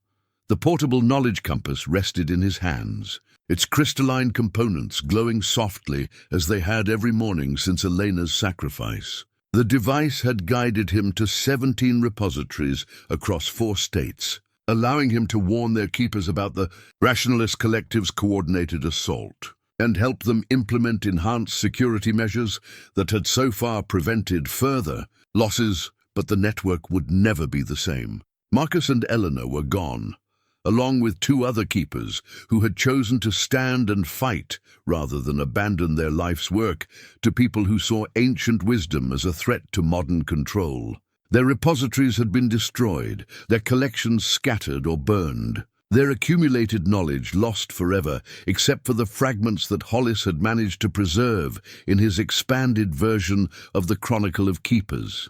The portable knowledge compass rested in his hands, its crystalline components glowing softly as they had every morning since Elena's sacrifice. The device had guided him to 17 repositories across 4 states, allowing him to warn their keepers about the Rationalist Collective's coordinated assault, and help them implement enhanced security measures that had so far prevented further losses, but the network would never be the same. Marcus and Eleanor were gone, along with 2 other keepers who had chosen to stand and fight rather than abandon their life's work to people who saw ancient wisdom as a threat to modern control. Their repositories had been destroyed, their collections scattered or burned, their accumulated knowledge lost forever except for the fragments that Hollis had managed to preserve in his expanded version of the Chronicle of Keepers.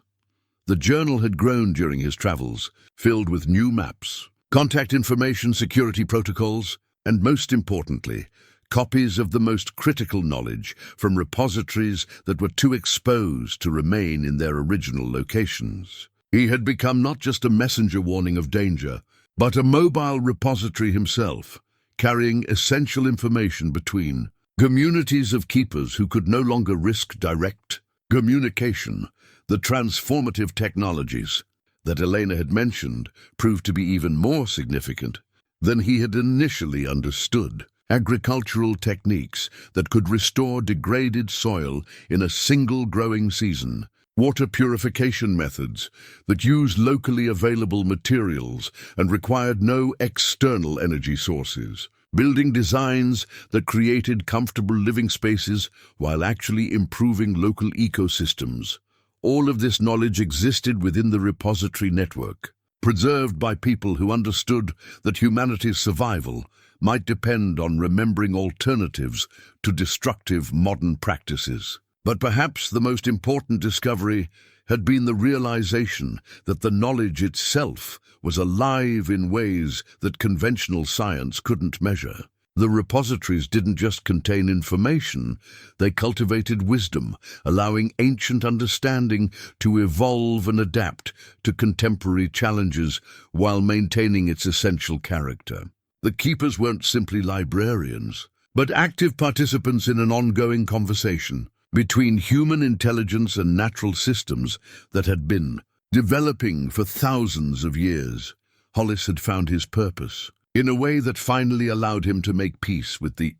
The journal had grown during his travels, filled with new maps, contact information, security protocols, and most importantly, copies of the most critical knowledge from repositories that were too exposed to remain in their original locations. He had become not just a messenger warning of danger, but a mobile repository himself, carrying essential information between communities of keepers who could no longer risk direct communication The transformative technologies that Elena had mentioned proved to be even more significant than he had initially understood. Agricultural techniques that could restore degraded soil in a single growing season. Water purification methods that used locally available materials and required no external energy sources. Building designs that created comfortable living spaces while actually improving local ecosystems. All of this knowledge existed within the repository network, preserved by people who understood that humanity's survival might depend on remembering alternatives to destructive modern practices. But perhaps the most important discovery had been the realization that the knowledge itself was alive in ways that conventional science couldn't measure. The repositories didn't just contain information, they cultivated wisdom, allowing ancient understanding to evolve and adapt to contemporary challenges while maintaining its essential character. The keepers weren't simply librarians, but active participants in an ongoing conversation between human intelligence and natural systems that had been developing for thousands of years. Hollis had found his purpose in a way that finally allowed him to make peace with the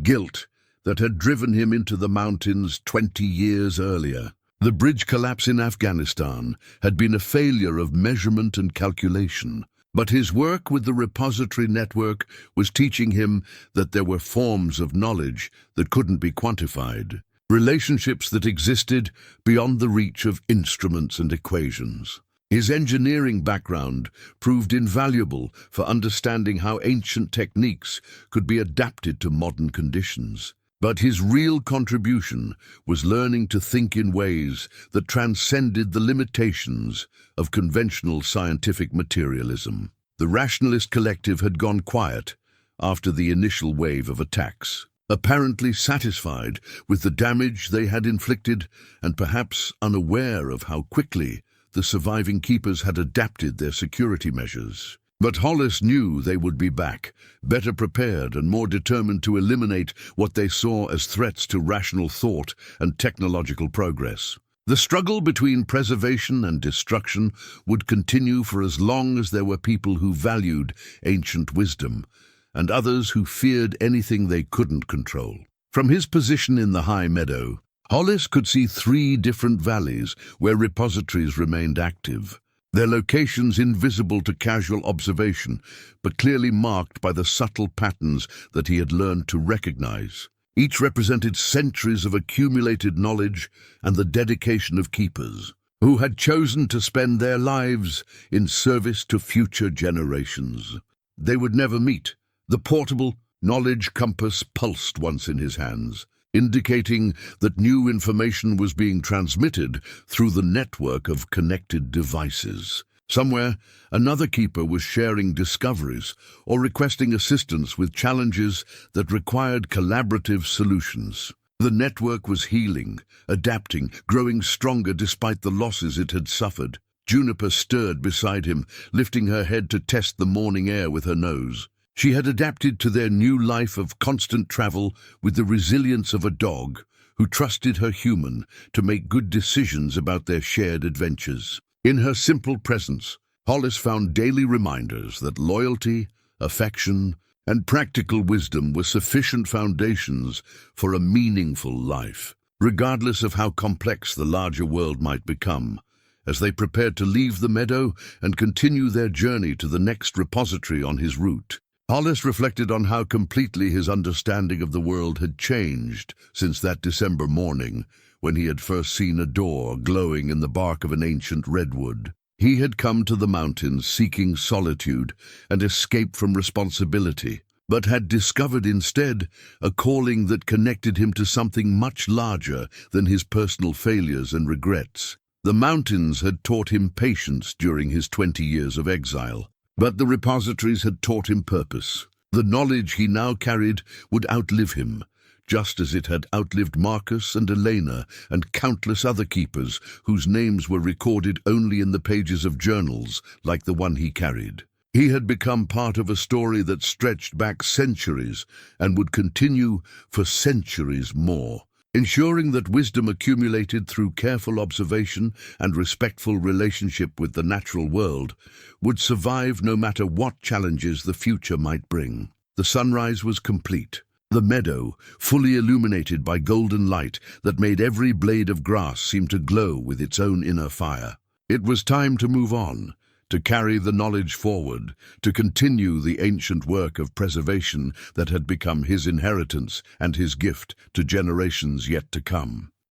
guilt that had driven him into the mountains 20 years earlier. The bridge collapse in Afghanistan had been a failure of measurement and calculation, but his work with the repository network was teaching him that there were forms of knowledge that couldn't be quantified, relationships that existed beyond the reach of instruments and equations. His engineering background proved invaluable for understanding how ancient techniques could be adapted to modern conditions. But his real contribution was learning to think in ways that transcended the limitations of conventional scientific materialism. The rationalist collective had gone quiet after the initial wave of attacks, apparently satisfied with the damage they had inflicted and perhaps unaware of how quickly the surviving keepers had adapted their security measures. But Hollis knew they would be back, better prepared and more determined to eliminate what they saw as threats to rational thought and technological progress. The struggle between preservation and destruction would continue for as long as there were people who valued ancient wisdom, and others who feared anything they couldn't control. From his position in the high meadow, Hollis could see 3 different valleys where repositories remained active, their locations invisible to casual observation, but clearly marked by the subtle patterns that he had learned to recognize. Each represented centuries of accumulated knowledge and the dedication of keepers, who had chosen to spend their lives in service to future generations. They would never meet. The portable knowledge compass pulsed once in his hands, indicating that new information was being transmitted through the network of connected devices. Somewhere, another keeper was sharing discoveries or requesting assistance with challenges that required collaborative solutions. The network was healing, adapting, growing stronger despite the losses it had suffered. Juniper stirred beside him, lifting her head to test the morning air with her nose. She had adapted to their new life of constant travel with the resilience of a dog who trusted her human to make good decisions about their shared adventures. In her simple presence, Hollis found daily reminders that loyalty, affection, and practical wisdom were sufficient foundations for a meaningful life, regardless of how complex the larger world might become. As they prepared to leave the meadow and continue their journey to the next repository on his route, Hollis reflected on how completely his understanding of the world had changed since that December morning when he had first seen a door glowing in the bark of an ancient redwood. He had come to the mountains seeking solitude and escape from responsibility, but had discovered instead a calling that connected him to something much larger than his personal failures and regrets. The mountains had taught him patience during his 20 years of exile, but the repositories had taught him purpose. The knowledge he now carried would outlive him, just as it had outlived Marcus and Elena and countless other keepers whose names were recorded only in the pages of journals like the one he carried. He had become part of a story that stretched back centuries and would continue for centuries more. ensuring that wisdom accumulated through careful observation and respectful relationship with the natural world would survive no matter what challenges the future might bring. The sunrise was complete. The meadow, fully illuminated by golden light that made every blade of grass seem to glow with its own inner fire. It was time to move on, to carry the knowledge forward, to continue the ancient work of preservation that had become his inheritance and his gift to generations yet to come.